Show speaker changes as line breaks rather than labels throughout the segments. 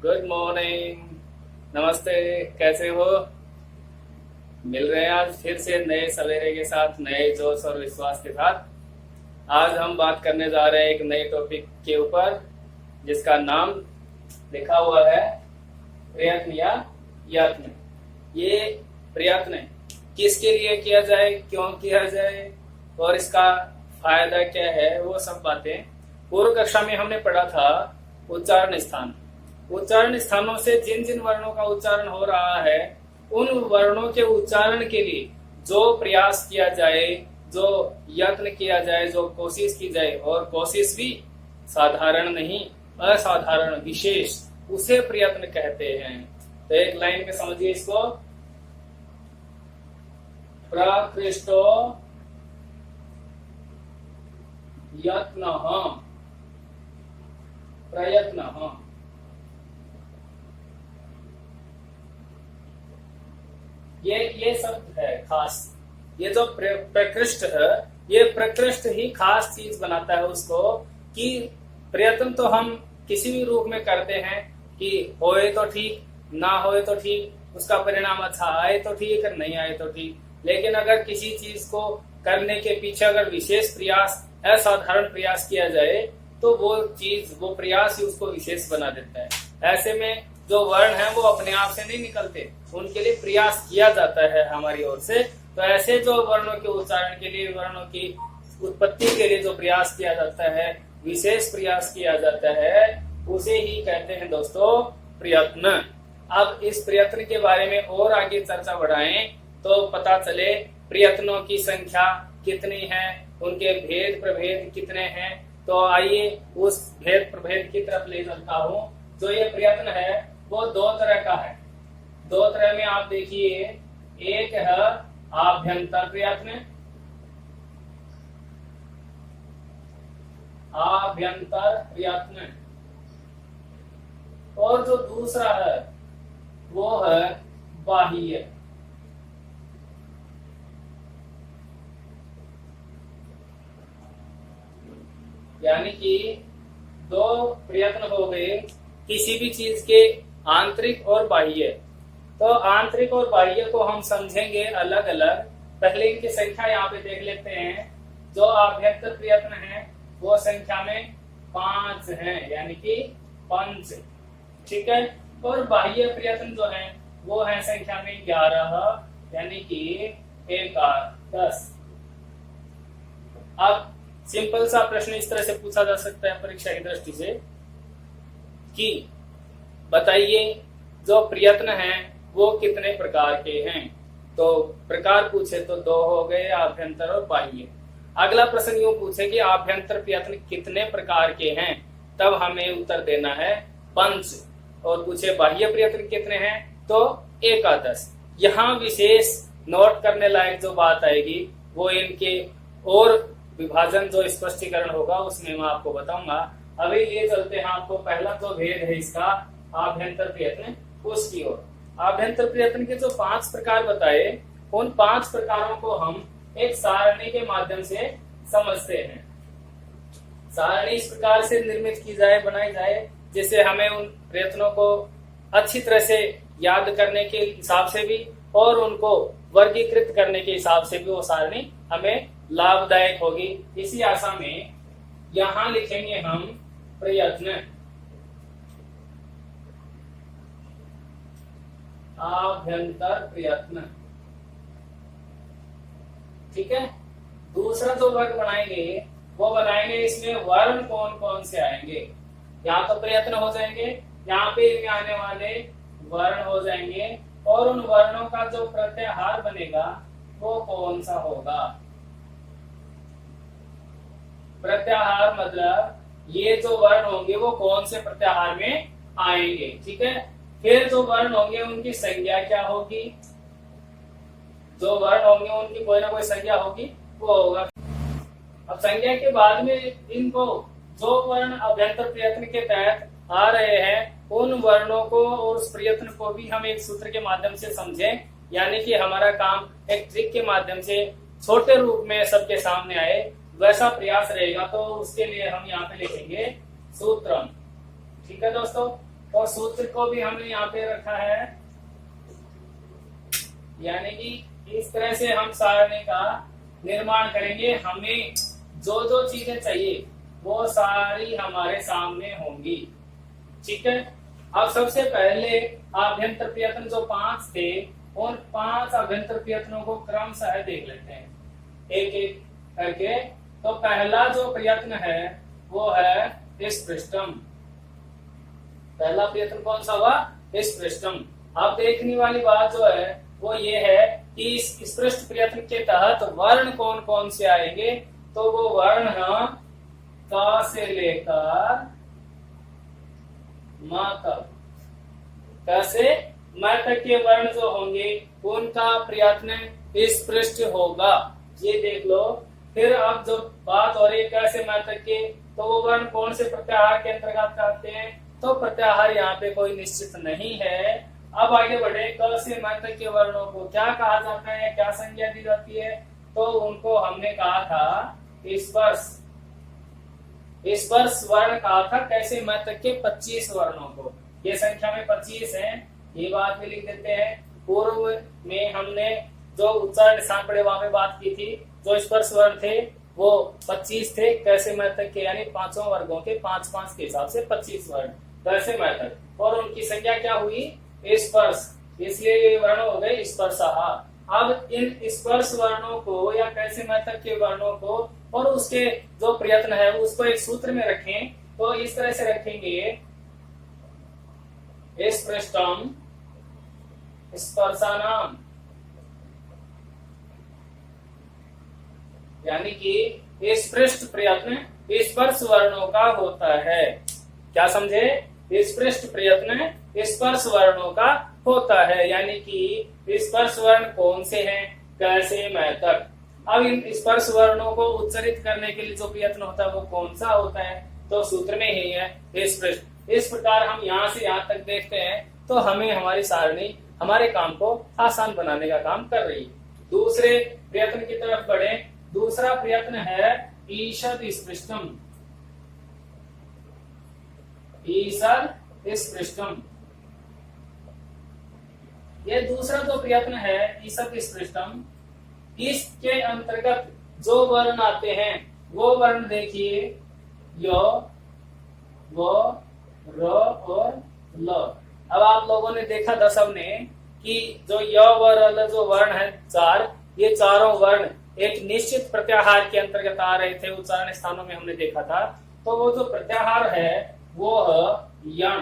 Good morning. नमस्ते, कैसे हो? मिल रहे हैं आज फिर से नए सवेरे के साथ, नए जोश और विश्वास के साथ। आज हम बात करने जा रहे हैं एक नए टॉपिक के ऊपर जिसका नाम लिखा हुआ है प्रयत्न या यत्न। ये प्रयत्न किसके लिए किया जाए, क्यों किया जाए और इसका फायदा क्या है, वो सब बातें पूर्व कक्षा में हमने पढ़ा था। उच्चारण स्थान, उच्चारण स्थानों से जिन जिन वर्णों का उच्चारण हो रहा है उन वर्णों के उच्चारण के लिए जो प्रयास किया जाए, जो यत्न किया जाए, जो कोशिश की जाए, और कोशिश भी साधारण नहीं असाधारण विशेष, उसे प्रयत्न कहते हैं। तो एक लाइन में समझिए इसको, प्रकृष्टो यत्नः प्रयत्नः। ये शब्द है खास। ये जो प्रकृष्ट है, ये प्रकृष्ट ही खास चीज बनाता है उसको, कि प्रयत्न तो हम किसी भी रूप में करते हैं कि होए तो ठीक, ना होए तो ठीक, उसका परिणाम अच्छा आए तो ठीक, नहीं आए तो ठीक। लेकिन अगर किसी चीज को करने के पीछे अगर विशेष प्रयास, असाधारण प्रयास किया जाए तो वो चीज, वो प्रयास ही उसको विशेष बना देता है। ऐसे में जो वर्ण है वो अपने आप से नहीं निकलते, उनके लिए प्रयास किया जाता है हमारी ओर से। तो ऐसे जो वर्णों के उच्चारण के लिए, वर्णों की उत्पत्ति के लिए जो प्रयास किया जाता है, विशेष प्रयास किया जाता है, उसे ही कहते हैं दोस्तों प्रयत्न। अब इस प्रयत्न के बारे में और आगे चर्चा बढ़ाएं तो पता चले प्रयत्नों की संख्या कितनी है, उनके भेद प्रभेद कितने हैं। तो आइए उस भेद प्रभेद की तरफ ले चलता हूँ। जो ये प्रयत्न है वो दो तरह का है। दो तरह में आप देखिए, एक है आभ्यंतर प्रयत्न, आभ्यंतर प्रयत्न, और जो दूसरा है वो है बाह्य। यानी कि दो प्रयत्न हो गए किसी भी चीज के, आंतरिक और बाह्य। तो आंतरिक और बाह्य को हम समझेंगे अलग अलग। पहले इनकी संख्या यहाँ पे देख लेते हैं। जो आभ्यंतर प्रयत्न है वो संख्या में 5 है, यानी कि पंच, ठीक है। और बाह्य प्रयत्न जो है वो है संख्या में 11, यानी कि 10। अब सिंपल सा प्रश्न इस तरह से पूछा जा सकता है परीक्षा की दृष्टि से कि बताइए जो प्रयत्न हैं वो कितने प्रकार के हैं। तो प्रकार पूछे तो 2 हो गए, आभ्यंतर और बाह्य। अगला प्रश्न यूं पूछे कि आभ्यंतर प्रयत्न कितने प्रकार के हैं, तब हमें उत्तर देना है 5। और पूछे बाह्य प्रयत्न कितने हैं तो 11। यहाँ विशेष नोट करने लायक जो बात आएगी वो इनके और विभाजन, जो स्पष्टीकरण होगा उसमें मैं आपको बताऊंगा। अभी ये चलते हैं आपको पहला जो भेद है इसका, आभ्यंतर प्रयत्न, उसकी ओर। आभ्यंतर प्रयत्न के जो 5 प्रकार बताए, उन 5 प्रकारों को हम एक सारणी के माध्यम से समझते हैं। सारणी इस प्रकार से निर्मित की जाए, बनाई जाए, जिससे हमें उन प्रयत्नों को अच्छी तरह से याद करने के हिसाब से भी और उनको वर्गीकृत करने के हिसाब से भी वो सारणी हमें लाभदायक होगी। इसी आशा में यहां लिखेंगे हम प्रयत्न, आभ्यंतर प्रयत्न, ठीक है। दूसरा जो वर्ग बनाएंगे वो बनाएंगे, इसमें वर्ण कौन कौन से आएंगे। यहाँ तो प्रयत्न हो जाएंगे, यहाँ पे इनमें आने वाले वर्ण हो जाएंगे, और उन वर्णों का जो प्रत्याहार बनेगा वो कौन सा होगा। प्रत्याहार मतलब ये जो वर्ण होंगे वो कौन से प्रत्याहार में आएंगे, ठीक है। फिर जो वर्ण होंगे उनकी संज्ञा क्या होगी, जो वर्ण होंगे उनकी कोई ना कोई संज्ञा होगी, वो होगा। अब संज्ञा के बाद में इनको, जो वर्ण अभ्यंतर प्रयत्न के तहत आ रहे हैं, उन वर्णों को और उस प्रयत्न को भी हम एक सूत्र के माध्यम से समझें। यानी कि हमारा काम एक ट्रिक के माध्यम से छोटे रूप में सबके सामने आए, वैसा प्रयास रहेगा। तो उसके लिए हम यहाँ पे लिखेंगे सूत्रम। ठीक है दोस्तों, और सूत्र को भी हमने यहाँ पे रखा है, यानी कि इस तरह से हम सारणी का निर्माण करेंगे। हमें जो जो चीजें चाहिए वो सारी हमारे सामने होंगी। ठीक है, अब सबसे पहले आभ्यंतर प्रयत्न जो 5 थे, उन 5 आभ्यंतर प्रयत्नों को क्रमशः देख लेते हैं एक एक करके। तो पहला जो प्रयत्न है वो है स्पृष्टम। पहला प्रयत्न कौन सा हुआ? स्पृष्टम। अब देखने वाली बात जो है वो ये है कि इस स्पृष्ट प्रयत्न के तहत वर्ण कौन कौन से आएंगे। तो वो वर्ण है क से लेकर म तक, क से म तक के वर्ण जो होंगे उनका प्रयत्न स्पृष्ट होगा। ये देख लो। फिर अब जो बात हो रही है क से म तक के, तो वो वर्ण कौन से प्रत्याहार के अंतर्गत आते हैं? तो प्रत्याहार यहाँ पे कोई निश्चित नहीं है। अब आगे बढ़े, क से म तक के वर्णों को क्या कहा जाता है, क्या संज्ञा दी जाती है? तो उनको हमने कहा था स्पर्श। स्पर्श वर्ण कहा था कैसे म तक के 25 वर्णों को। ये संख्या में 25 है, ये बात भी लिख देते हैं। पूर्व में हमने जो उच्चारण स्थान पढ़े वहां पे बात की थी, जो स्पर्श वर्ण थे वो 25 थे कैसे म तक के, यानी 5 वर्गों के 5-5 के हिसाब से 25 वर्ण कैसे म तक। और उनकी संख्या क्या हुई? स्पर्श, इसलिए ये वर्ण हो गए स्पर्शहा। अब इन स्पर्श वर्णों को या कैसे म तक के वर्णों को और उसके जो प्रयत्न है उसको एक सूत्र में रखें। तो इस तरह से रखेंगे, स्पृष्टम स्पर्शानाम, यानी कि स्पृष्ट प्रयत्न स्पर्श वर्णों का होता है। क्या समझे? स्पृष्ट प्रयत्न स्पर्श वर्णों का होता है, यानी कि स्पर्श वर्ण कौन से हैं? कैसे मैं तक। अब इन स्पर्श वर्णों को उच्चारित करने के लिए जो प्रयत्न होता है वो कौन सा होता है? तो सूत्र में ही है स्पृष्ट। इस प्रकार हम यहाँ से यहाँ तक देखते हैं तो हमें हमारी सारणी हमारे काम को आसान बनाने का काम कर रही है। दूसरे प्रयत्न की तरफ बढ़े। दूसरा प्रयत्न है ईषद स्पृष्टम। ईषद स्पृष्टम, ये दूसरा जो प्रयत्न है ईषद स्पृष्टम, इसके अंतर्गत जो वर्ण आते हैं वो वर्ण देखिए, यो, वो, रो और ल। अब आप लोगों ने देखा था सबने कि जो य व र जो वर्ण है 4, ये चारों वर्ण एक निश्चित प्रत्याहार के अंतर्गत आ रहे थे। उच्चारण स्थानों में हमने देखा था। तो वो जो प्रत्याहार है वो है यण।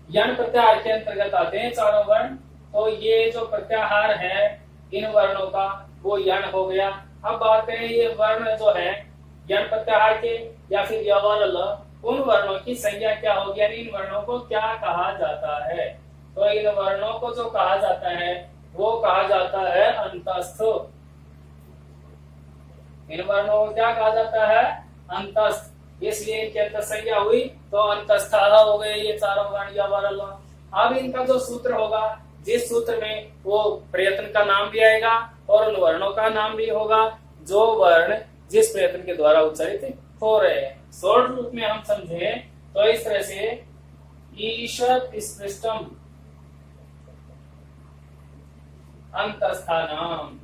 यण प्रत्याहार के अंतर्गत आते हैं चारों वर्ण। तो ये जो प्रत्याहार है इन वर्णों का वो यण हो गया। अब बात करें ये वर्ण जो है यण प्रत्याहार के या फिर य व ल, उन वर्णों की संज्ञा क्या होगी, यानी इन वर्णों को क्या कहा जाता है? तो इन वर्णों को जो कहा जाता है वो कहा जाता है अंतस्थ। इन वर्णों को क्या कहा जाता है? अंतस्थ। इसलिए इनकी अंत संज्ञा हुई तो अंतस्थ हो गए ये चारों वर्ण या वर्ण। अब इनका जो सूत्र होगा, जिस सूत्र में वो प्रयत्न का नाम भी आएगा और उन वर्णों का नाम भी होगा जो वर्ण जिस प्रयत्न के द्वारा उच्चारित हो रहे हैं। शॉर्ट रूप में हम समझे तो इस तरह से ईषद स्पृष्टम अंतस्थानाम।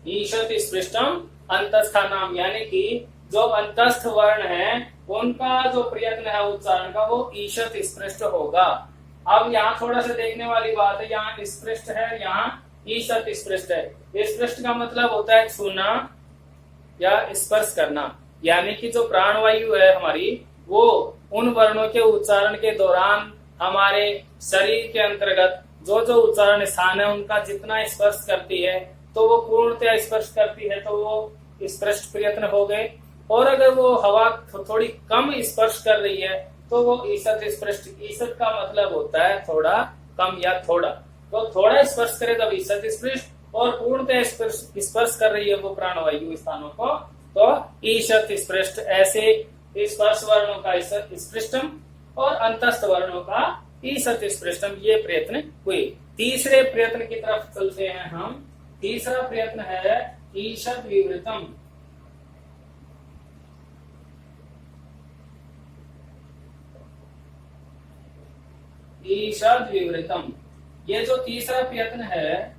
ईषद स्पृष्टम अंतस्थानाम, यानी कि जो अंतस्थ वर्ण है उनका जो प्रयत्न है उच्चारण का वो ईषद स्पृष्ट होगा। अब यहाँ थोड़ा सा देखने वाली बात है, यहाँ स्पृष्ट है, यहाँ ईषद स्पृष्ट है। स्पृष्ट का मतलब होता है छूना या स्पर्श करना, यानी कि जो प्राणवायु है हमारी वो उन वर्णों के उच्चारण के दौरान हमारे शरीर के अंतर्गत जो जो उच्चारण स्थान है उनका जितना स्पर्श करती है तो वो पूर्णतया स्पर्श करती है, तो वो स्पृष्ट प्रयत्न हो गए। और अगर वो हवा थोड़ी कम स्पर्श कर रही है तो वो ईषद स्पृष्ट। ईषद का मतलब होता है थोड़ा कम या थोड़ा, तो थोड़ा स्पर्श करे तब ईषद स्पृष्ट और पूर्णतः स्पर्श कर रही है वो प्राणवायु स्थानों को तो ईषद स्पृष्ट। ऐसे स्पर्श वर्णों का स्पृष्टम और अंतस्थ वर्णों का ईषद स्पृष्टम ये प्रयत्न हुए। तीसरे प्रयत्न की तरफ चलते हैं हम। तीसरा प्रयत्न है ईषद विवृतम। ईषद विवृतम। ये जो तीसरा प्रयत्न है,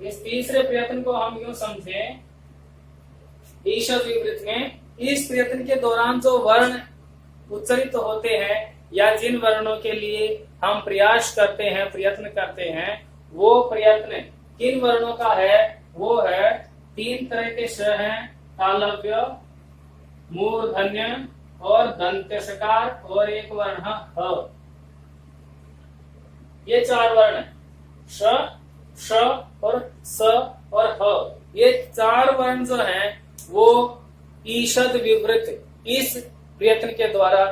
इस तीसरे प्रयत्न को हम यूं समझें, ईषद विवृत में इस प्रयत्न के दौरान जो वर्ण उच्चरित होते हैं या जिन वर्णों के लिए हम प्रयास करते हैं, प्रयत्न करते हैं, वो प्रयत्न किन वर्णों का है? वो है 3 तरह के श हैं, तालव्य, मूर्धन्य और दंत्यषकार और एक वर्ण ह। ये 4 वर्ण श, श और स और ह, ये 4 वर्ण जो हैं वो ईषद विवृत इस प्रयत्न के द्वारा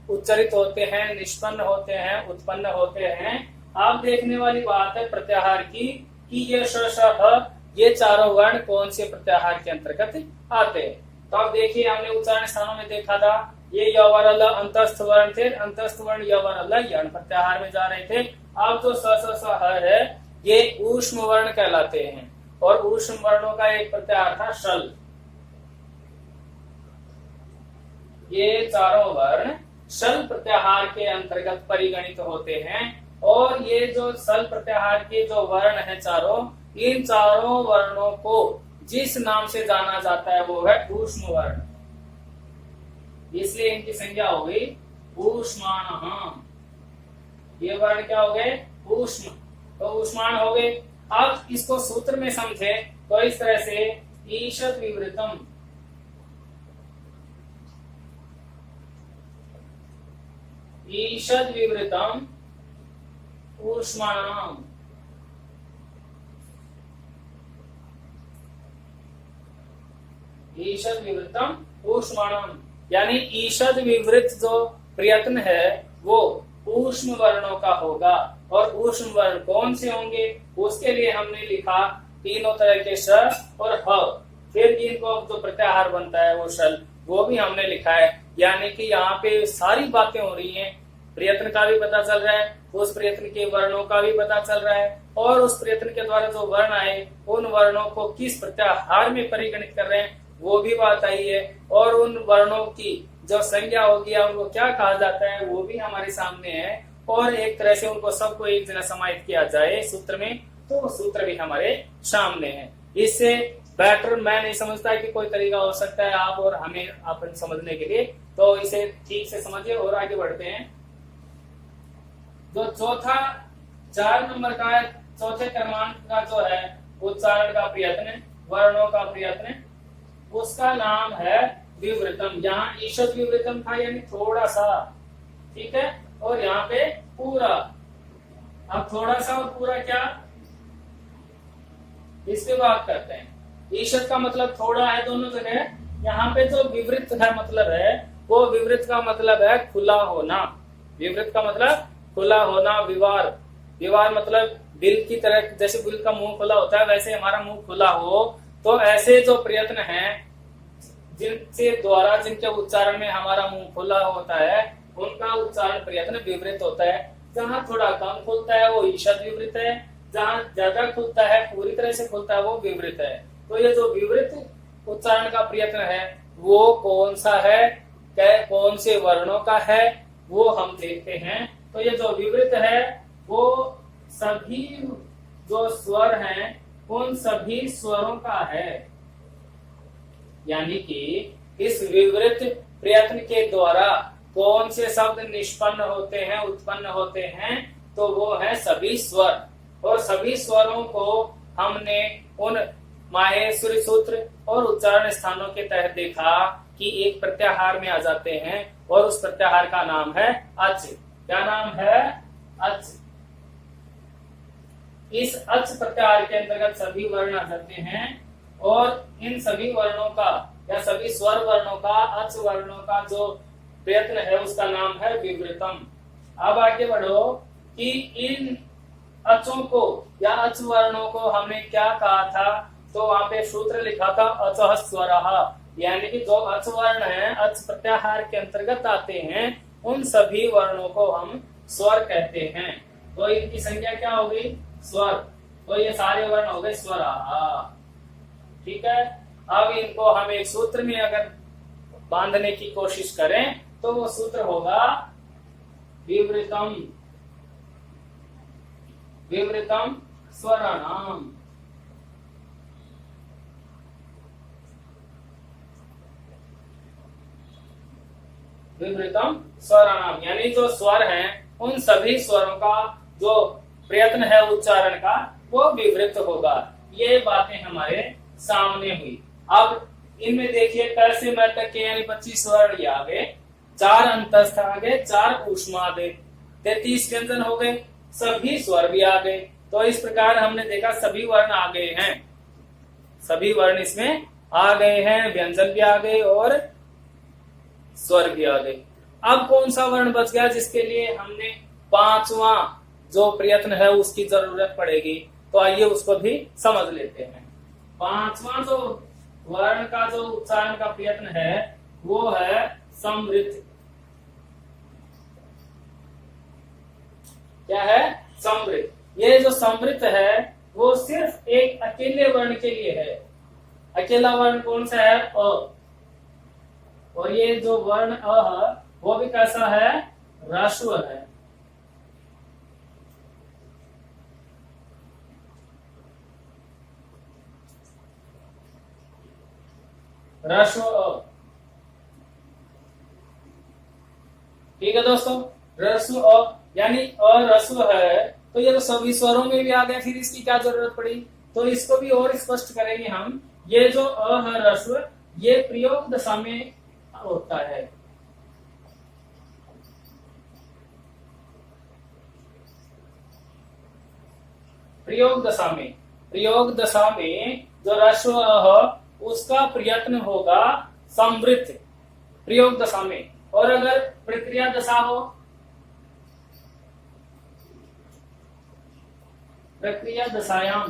उच्चरित होते हैं, निष्पन्न होते हैं, उत्पन्न होते हैं। आप देखने वाली बात है प्रत्याहार की कि ये श, श, ह, ये चारों वर्ण कौन से प्रत्याहार के अंतर्गत आते हैं। तो आप देखिए, हमने उच्चारण स्थानों में देखा था, ये यवर अंतस्थ वर्ण थे, अंतस्थ वर्ण यवर यण प्रत्याहार में जा रहे थे। अब जो स ह है ये ऊष्म वर्ण कहलाते हैं और ऊष्म वर्णों का एक प्रत्याहार था शल। ये चारों वर्ण शल प्रत्याहार के अंतर्गत परिगणित होते हैं और ये जो सल प्रत्याहार के जो वर्ण है चारों, इन चारों वर्णों को जिस नाम से जाना जाता है वो है ऊष्म वर्ण, इसलिए इनकी संज्ञा हो गई ऊष्माण। ये वर्ण क्या हो गए? ऊष्म, तो ऊष्माण हो गए। अब इसको सूत्र में समझे तो इस तरह से ईषद विवृतम, ईषद विवृतम ऊष्माणाम, ईषद विवृतम ऊष्माणाम, यानी ईषद विवृत जो प्रयत्न है वो ऊष्म वर्णों का होगा। और ऊष्म वर्ण कौन से होंगे? उसके लिए हमने लिखा तीनों तरह के श और ह। फिर इनको जो प्रत्याहार बनता है वो शल, वो भी हमने लिखा है। यानी कि यहाँ पे सारी बातें हो रही हैं, प्रयत्न का भी पता चल रहा है, उस प्रयत्न के वर्णों का भी पता चल रहा है और उस प्रयत्न के द्वारा जो वर्ण आए उन वर्णों को किस प्रत्याहार में परिगणित कर रहे हैं वो भी बात आई है। और उन वर्णों की जो संज्ञा होगी या उनको क्या कहा जाता है वो भी हमारे सामने है। और एक तरह से उनको सबको एक जगह समाहित किया जाए सूत्र में, तो सूत्र भी हमारे सामने है। इससे बेटर मैं नहीं समझता कि कोई तरीका हो सकता है आप और हमें अपन समझने के लिए, तो इसे ठीक से समझिए और आगे बढ़ते हैं। जो चौथा 4 नंबर का है, चौथे क्रमांक का जो है उच्चारण का प्रयत्न, वर्णों का प्रयत्न, उसका नाम है विवृतम। यहाँ ईषद विवृतम था यानी थोड़ा सा, ठीक है, और यहाँ पे पूरा। अब थोड़ा सा और पूरा क्या, इस पे बात करते हैं। ईषद का मतलब थोड़ा है दोनों जगह, यहाँ पे जो विवृत का मतलब है वो विवृत का मतलब है खुला होना। विवृत का मतलब खुला होना, विवार, विवार मतलब बिल की तरह, जैसे बिल का मुंह खुला होता है वैसे हमारा मुंह खुला हो। तो ऐसे जो प्रयत्न हैं जिनसे द्वारा जिनके उच्चारण में हमारा मुंह खुला होता है उनका उच्चारण प्रयत्न विवृत होता है। जहाँ थोड़ा कम खुलता है वो ईषद विवृत है, जहाँ ज्यादा खुलता है, पूरी तरह से खुलता है, वो विवृत है। तो ये जो विवृत उच्चारण का प्रयत्न है वो कौन सा है, कौन से वर्णों का है, वो हम देखते हैं। तो ये जो विवृत है वो सभी जो स्वर हैं उन सभी स्वरों का है। यानी कि इस विवृत प्रयत्न के द्वारा कौन से शब्द निष्पन्न होते हैं, उत्पन्न होते हैं, तो वो है सभी स्वर। और सभी स्वरों को हमने उन माहेश्वरी सूत्र और उच्चारण स्थानों के तहत देखा कि एक प्रत्याहार में आ जाते हैं और उस प्रत्याहार का नाम है अच। क्या नाम है? अच। इस अच प्रत्याहार के अंतर्गत सभी वर्ण आ जाते हैं और इन सभी वर्णों का या सभी स्वर वर्णों का, अच वर्णों का जो प्रयत्न है उसका नाम है विवृतम। अब आगे बढ़ो कि इन अचों को या अच वर्णों को हमने क्या कहा था, तो वहां पे सूत्र लिखा था अचः स्वरः, यानी कि जो अच वर्ण है, अच प्रत्याहार के अंतर्गत आते हैं, उन सभी वर्णों को हम स्वर कहते हैं। तो इनकी संख्या क्या हो गई? स्वर। तो ये सारे वर्ण हो गए स्वरः, ठीक है। अब इनको हम एक सूत्र में अगर बांधने की कोशिश करें तो वो सूत्र होगा विवृतम विवृतम स्वराणाम। विवृतम स्वराणाम यानी जो स्वर हैं उन सभी स्वरों का जो प्रयत्न है उच्चारण का वो विवृत होगा। ये बातें हमारे सामने हुई। अब इनमें देखिए कैसे मैं तक के यानी 25 वर्ण आ गए, 4 अंतस्थ आ गए, 4 ऊष्मादे, 33 व्यंजन हो गए, सभी स्वर भी आ गए। तो इस प्रकार हमने देखा सभी वर्ण आ गए हैं, सभी वर्ण इसमें आ गए हैं, व्यंजन भी आ गए और स्वर भी आ गए। अब कौन सा वर्ण बच गया जिसके लिए हमने 5वां जो प्रयत्न है उसकी जरूरत पड़ेगी? तो आइए उसको भी समझ लेते हैं। 5वां जो वर्ण का जो उच्चारण का प्रयत्न है वो है समृद्ध। क्या है? समृद्ध। ये जो समृद्ध है वो सिर्फ एक अकेले वर्ण के लिए है। अकेला वर्ण कौन सा है? अ। और ये जो वर्ण अ है वो भी कैसा है? ह्रस्व है। ह्रस्व अ। ठीक है दोस्तों, ह्रस्व अ यानी अह्रस्व है। तो ये तो सभी स्वरों में भी आ गया, फिर इसकी क्या जरूरत पड़ी? तो इसको भी और स्पष्ट करेंगे हम। ये जो अ है ह्रस्व, ये प्रयोग दशा में होता है। प्रयोग दशा में, प्रयोग दशा में जो ह्रस्व अ उसका प्रयत्न होगा समृद्ध प्रयोग दशा में। और अगर प्रक्रिया दशा हो, प्रक्रिया दशायाम,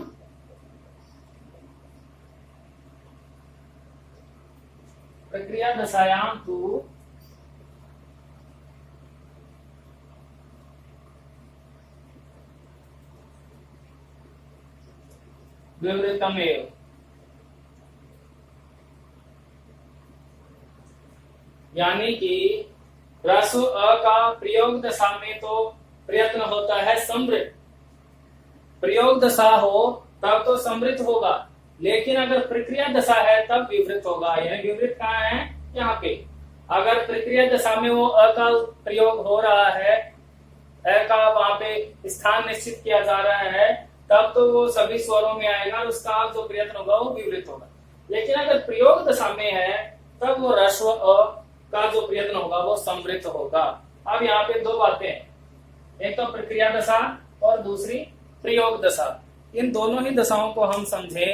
प्रक्रिया दशायाम तो विवृतमेव यानी कि ह्रस्व अ का प्रयोग दशा में तो प्रयत्न होता है समृद्ध। प्रयोग दशा हो तब तो समृद्ध होगा, लेकिन अगर प्रक्रिया दशा है तब विवृत होगा। यानी विवृत कहाँ है? यहाँ पे। अगर प्रक्रिया दशा में वो अ का प्रयोग हो रहा है, अ का वहां पे स्थान निश्चित किया जा रहा है, तब तो वो सभी स्वरों में आएगा और उसका जो प्रयत्न होगा वो विवृत होगा। लेकिन अगर प्रयोग दशा में है तब वो ह्रस्व अ का जो प्रयत्न होगा वो समृद्ध होगा। अब यहाँ पे दो बातें हैं, एक तो प्रक्रिया दशा और दूसरी प्रयोग दशा। इन दोनों ही दशाओं को हम समझे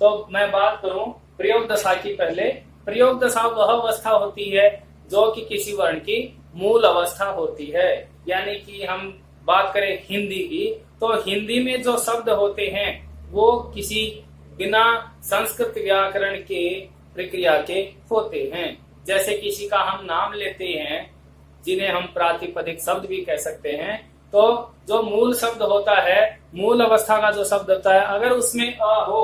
तो मैं बात करूं प्रयोग दशा की। पहले प्रयोग दशा वह अवस्था होती है जो कि किसी वर्ण की मूल अवस्था होती है। यानी कि हम बात करें हिंदी की, तो हिंदी में जो शब्द होते हैं वो किसी बिना संस्कृत व्याकरण के प्रक्रिया के होते हैं। जैसे किसी का हम नाम लेते हैं जिन्हें हम प्रातिपदिक शब्द भी कह सकते हैं, तो जो मूल शब्द होता है, मूल अवस्था का जो शब्द होता है, अगर उसमें अ हो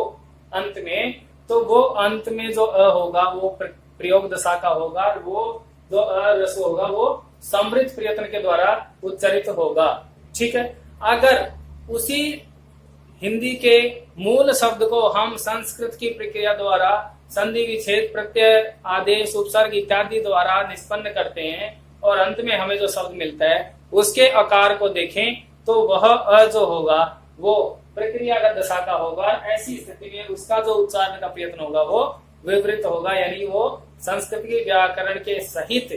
अंत में, तो वो अंत में जो अ होगा वो प्रयोग दशा का होगा। वो जो अह्रस्व होगा वो समृद्ध प्रयत्न के द्वारा उच्चारित होगा। ठीक है। अगर उसी हिंदी के मूल शब्द को हम संस्कृत की प्रक्रिया द्वारा संधि विच्छेद प्रत्यय आदेश उपसर्ग इत्यादि द्वारा निष्पन्न करते हैं और अंत में हमें जो शब्द मिलता है उसके आकार को देखें तो वह अ जो होगा वो प्रक्रियागत दशा का होगा। ऐसी स्थिति में उसका जो उच्चारण का प्रयत्न होगा वो विवृत होगा। यानी वो संस्कृत के व्याकरण के सहित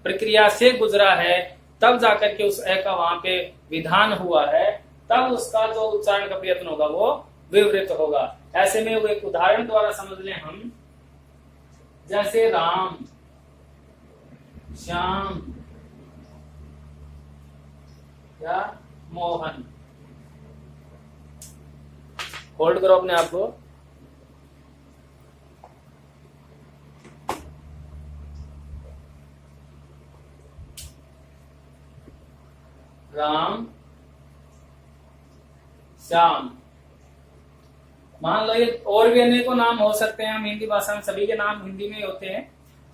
प्रक्रिया से गुजरा है, तब जाकर के उस अ का वहां पे विधान हुआ है, तब उसका जो उच्चारण का प्रयत्न होगा वो विवृत होगा। ऐसे में वो एक उदाहरण द्वारा समझ लें हम, जैसे राम, श्याम या मोहन। होल्ड करो अपने आप को। राम, श्याम। मान लो ये और भी अनेकों नाम हो सकते हैं, हम हिंदी भाषा में सभी के नाम हिंदी में होते हैं।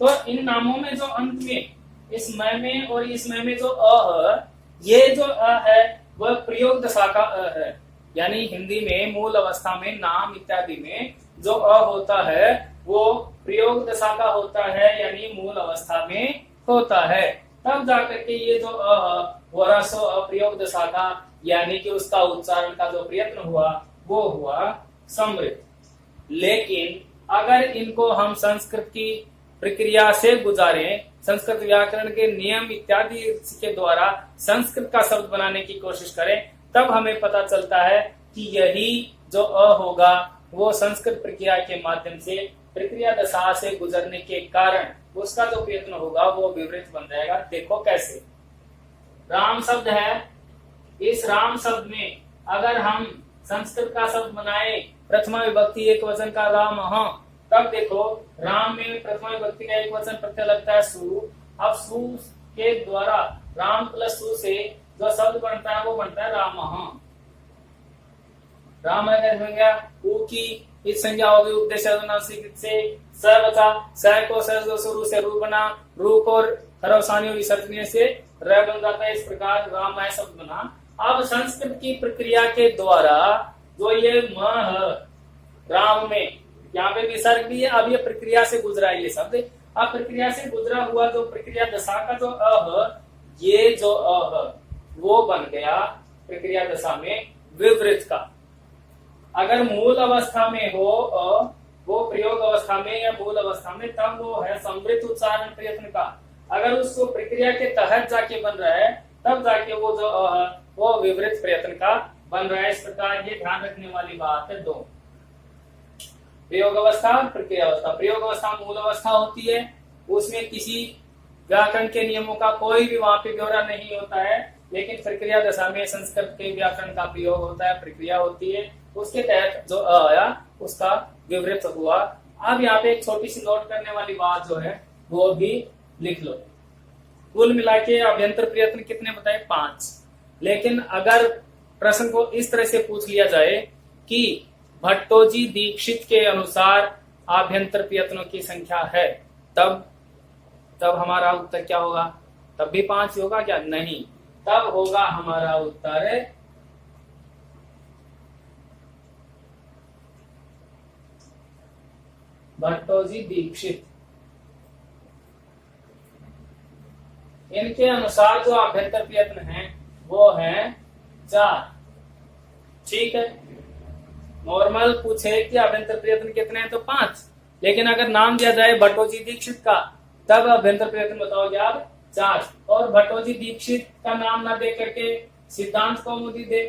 तो इन नामों में जो अंत में इस म में और इस म में जो अ है, ये जो अ है वह प्रयोग दशा का अ है। यानी हिंदी में मूल अवस्था में नाम इत्यादि में जो अ होता है वो प्रयोग दशा का होता है, यानी मूल अवस्था में होता है। तब जाकर के ये जो अ वो रसो अप्रयोग दशा का, यानी कि उसका उच्चारण का जो प्रयत्न हुआ वो हुआ समृद्ध। लेकिन अगर इनको हम संस्कृत की प्रक्रिया से गुजारें, संस्कृत व्याकरण के नियम इत्यादि के द्वारा संस्कृत का शब्द बनाने की कोशिश करें, तब हमें पता चलता है कि यही जो अ होगा वो संस्कृत प्रक्रिया के माध्यम से प्रक्रिया दशा से गुजरने के कारण उसका जो प्रयत्न होगा वो विवृत बन जाएगा। देखो कैसे, राम शब्द है, इस राम शब्द में अगर हम संस्कृत का शब्द बनाए प्रथमा विभक्ति एक वचन का राम, तब देखो राम में प्रथमा विभक्ति का एक वचन प्रत्यय लगता है सु। अब सु के द्वारा राम प्लस सु से जो शब्द बनता है वो बनता है राम। राम कैसे बन गया, ऊ की इस संज्ञा होगी उपदेश से स बचा, स को शुरू से रू बना, रू को खरवसानी और विसर्जनीय से र बन जाता है। इस प्रकार राम शब्द बना। अब संस्कृत की प्रक्रिया के द्वारा जो ये म है राम में, यहाँ पे विसर्ग भी है। अब ये प्रक्रिया से गुजरा ये शब्द, अब प्रक्रिया से गुजरा हुआ जो प्रक्रिया दशा का जो अ है, ये जो अ है वो बन गया प्रक्रिया दशा में विवृत का। अगर मूल अवस्था में हो अ, वो प्रयोग अवस्था में या मूल अवस्था में, तब वो है समृद्ध उच्चारण प्रयत्न का। अगर उसको प्रक्रिया के तहत जाके बन रहा है, तब जाके वो जो अ है वो विवृत प्रयत्न का बन रहा है। इस प्रकार ये ध्यान रखने वाली बात है। दो, प्रयोग अवस्था और प्रक्रिया अवस्था। प्रयोग अवस्था मूल अवस्था होती है, उसमें किसी व्याकरण के नियमों का कोई भी वहां पे ब्यौरा नहीं होता है, लेकिन प्रक्रिया दशा में संस्कृत के व्याकरण का प्रयोग होता है, प्रक्रिया होती है, उसके तहत जो आया उसका विवृत हुआ। अब यहाँ पे एक छोटी सी नोट करने वाली बात जो है वो भी लिख लो। कुल मिला के अभ्यंतर प्रयत्न कितने बताए? 5। लेकिन अगर प्रश्न को इस तरह से पूछ लिया जाए कि भट्टोजी दीक्षित के अनुसार आभ्यंतर प्रयत्नों की संख्या है, तब हमारा उत्तर क्या होगा? तब भी 5 होगा क्या? नहीं, तब होगा हमारा उत्तर भट्टोजी दीक्षित, इनके अनुसार जो आभ्यंतर प्रयत्न है वो है 4। ठीक है, नॉर्मल पूछे कि आभ्यंतर प्रयत्न कितने हैं तो 5, लेकिन अगर नाम दिया जाए भट्टोजी दीक्षित का, तब आभ्यंतर प्रयत्न बताओगे आप 4। और भट्टोजी दीक्षित का नाम ना दे करके सिद्धांत कौमुदी दे,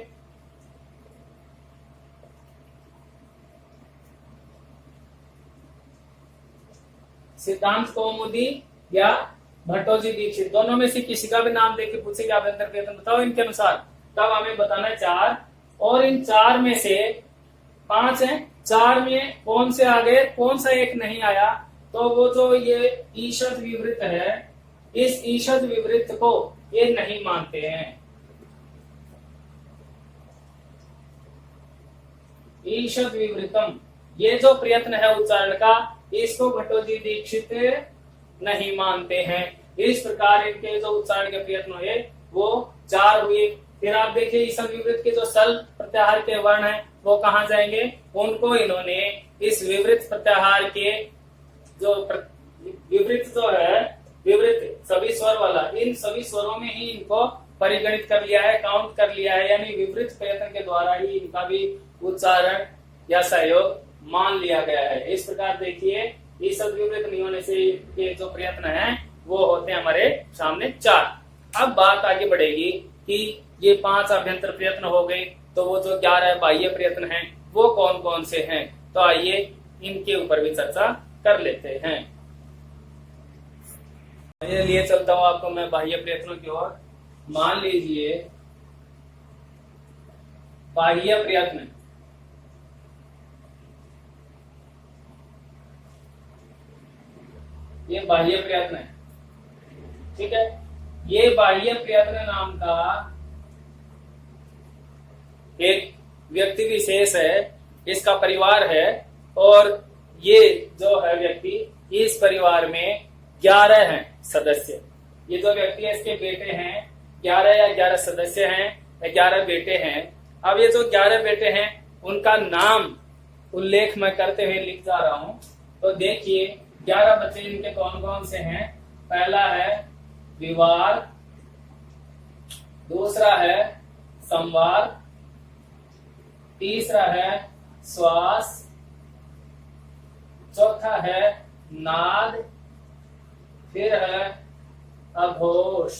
सिद्धांत कौमुदी या भट्टोजी दीक्षित, दोनों में से किसी का भी नाम देके पूछेगा आभ्यंतर प्रयत्न बताओ इनके अनुसार, तब हमें बताना है 4। और इन 4 में से 5 है, 4 में कौन से आ गए, कौन सा एक नहीं आया? तो वो जो ये ईषद विवृत है, इस ईषद विवृत को ये नहीं मानते हैं। ईषद विवृतम, ये जो प्रयत्न है उच्चारण का, इसको भट्टोजी दीक्षित नहीं मानते हैं। इस प्रकार इनके जो उच्चारण के प्रयत्न हुए वो 4 हुए। फिर आप देखिए ईषद विवृत के जो सल प्रत्याहार के वर्ण हैं वो कहाँ जाएंगे? उनको इन्होंने इस विवृत प्रत्याहार के जो विवृत जो है, विवृत सभी स्वर वाला, इन सभी स्वरों में ही इनको परिगणित कर लिया है, काउंट कर लिया है, यानी विवृत प्रयत्न के द्वारा ही इनका भी उच्चारण या सहयोग मान लिया गया है। इस प्रकार देखिए ईषद विवृत नहीं होने से ये जो प्रयत्न है वो होते हैं हमारे सामने 4। अब बात आगे बढ़ेगी कि ये 5 अभ्यंतर प्रयत्न हो गए, तो वो जो 11 बाह्य प्रयत्न हैं वो कौन कौन से हैं? तो आइए इनके ऊपर भी चर्चा कर लेते हैं। ये लिए चलता हूं आपको मैं बाह्य प्रयत्नों की ओर। मान लीजिए बाह्य प्रयत्न, ये बाह्य प्रयत्न है, ठीक है। ये बाह्य प्रयत्न नाम का एक व्यक्ति विशेष है, इसका परिवार है, और ये जो है व्यक्ति, इस परिवार में 11 हैं सदस्य। ये जो व्यक्ति है इसके बेटे हैं 11 या 11 सदस्य हैं, 11 बेटे हैं। अब ये जो 11 बेटे हैं उनका नाम उल्लेख मैं करते हुए लिख जा रहा हूं। तो देखिए 11 बच्चे इनके कौन कौन से हैं। पहला है विवार, दूसरा है संवार, तीसरा है श्वास, चौथा है नाद, फिर है अघोष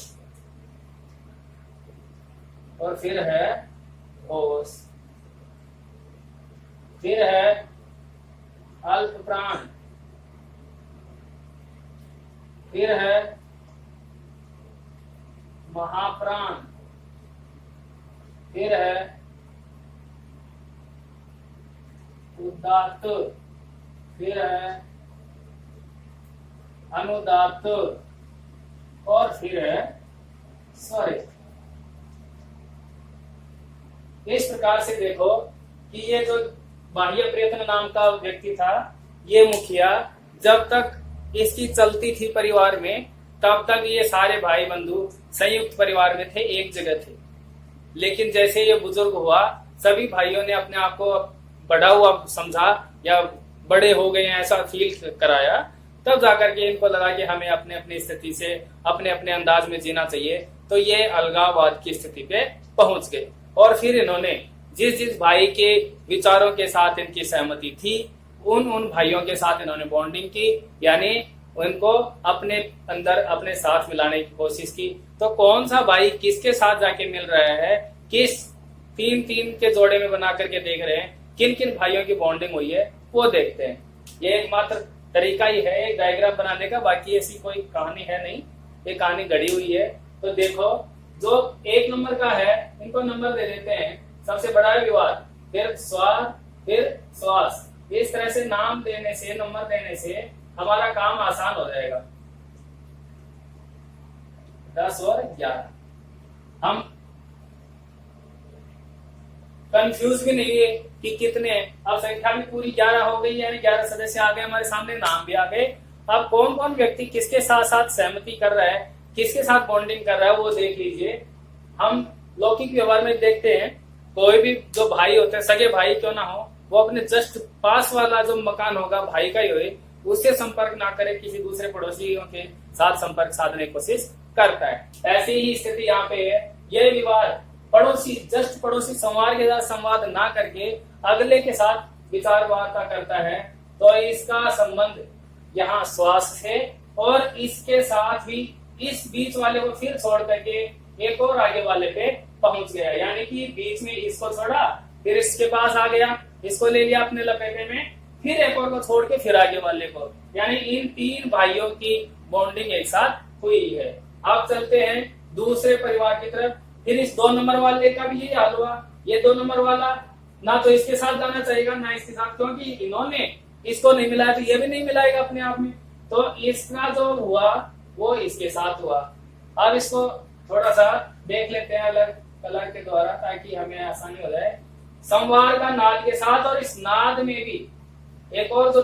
और फिर है घोष, फिर है अल्प प्राण, फिर है महाप्राण, फिर है उदात्त, फिर है अनुदात्त और फिर है स्वरित। इस प्रकार से देखो कि ये जो बाह्य प्रयत्न नाम का व्यक्ति था, ये मुखिया जब तक इसकी चलती थी परिवार में, तब तक ये सारे भाई बंधु संयुक्त परिवार में थे, एक जगह थे। लेकिन जैसे ये बुजुर्ग हुआ, सभी भाइयों ने अपने आप को बड़ा हुआ समझा या बड़े हो गए ऐसा फील कराया, तब जाकर के इनको लगा कि हमें अपने अपनी स्थिति से अपने अपने अंदाज में जीना चाहिए। तो ये अलगाववाद की स्थिति पे पहुंच गए और फिर इन्होंने जिस जिस भाई के विचारों के साथ इनकी सहमति थी उन भाइयों के साथ इन्होंने बॉन्डिंग की, यानी उनको अपने अंदर अपने साथ मिलाने की कोशिश की। तो कौन सा भाई किसके साथ जाके मिल रहा है, किस 3-3 के जोड़े में बना करके देख रहे हैं, किन किन भाइयों की बॉन्डिंग हुई है वो देखते हैं। ये एकमात्र तरीका ही है एक डायग्राम बनाने का, बाकी ऐसी कोई कहानी है नहीं, ये कहानी गढ़ी हुई है। तो देखो जो 1 नंबर का है इनको नंबर दे देते हैं, सबसे बड़ा है विवाद, फिर स्वाद, फिर श्वास। इस तरह से नाम देने से, नंबर देने से हमारा काम आसान हो जाएगा। 10 और 11 हम कंफ्यूज भी नहीं है कि कितने, अब संख्या भी पूरी 11 हो गई, यानी 11 सदस्य आ गए हमारे सामने, नाम भी आ गए। अब कौन कौन व्यक्ति किसके साथ साथ सहमति कर रहा है, किसके साथ बॉन्डिंग कर रहा है वो देख लीजिए। हम लौकिक व्यवहार में देखते हैं कोई भी जो भाई होते हैं, सगे भाई क्यों ना हो, वो अपने जस्ट पास वाला जो मकान होगा भाई का ही होए, उससे संपर्क ना करे, किसी दूसरे पड़ोसियों के साथ संपर्क साधने की कोशिश करता है। ऐसी ही स्थिति यहाँ पे है। यह विवाद पड़ोसी, जस्ट पड़ोसी संवाद के साथ संवाद ना करके अगले के साथ विचार वार्ता करता है, तो इसका संबंध यहाँ श्वास से और इसके साथ ही इस बीच वाले को फिर छोड़ करके एक और आगे वाले पे पहुंच गया, यानी कि बीच में इसको छोड़ा, फिर इसके पास आ गया, इसको ले लिया अपने लपेटे में, फिर एक और को छोड़ के फिर आगे वाले को, यानी इन 3 भाइयों की बॉन्डिंग एक साथ हुई है। अब चलते हैं दूसरे परिवार की तरफ। फिर इस 2 नंबर वाले का भी यही हाल हुआ। ये 2 नंबर वाला ना तो इसके साथ जाना चाहेगा ना इसके साथ, क्योंकि इन्होंने इसको नहीं मिलाया तो ये भी नहीं मिलाएगा अपने आप में। तो इसका जो हुआ वो इसके साथ हुआ। अब इसको थोड़ा सा देख लेते हैं अलग कलर के द्वारा, ताकि हमें आसानी हो जाए। संवार का नाद के साथ, और इस नाद में भी एक और जो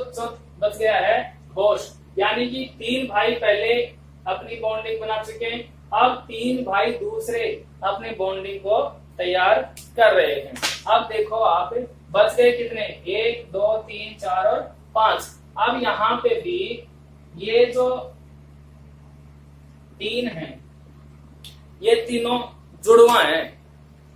बच गया है घोष, यानी कि 3 भाई पहले अपनी बॉन्डिंग बना चुके हैं, अब 3 भाई दूसरे अपने बॉन्डिंग को तैयार कर रहे हैं। अब देखो आप बच गए कितने, 1 2 3 4 और 5। अब यहाँ पे भी ये जो 3 हैं ये तीनों जुड़वा हैं,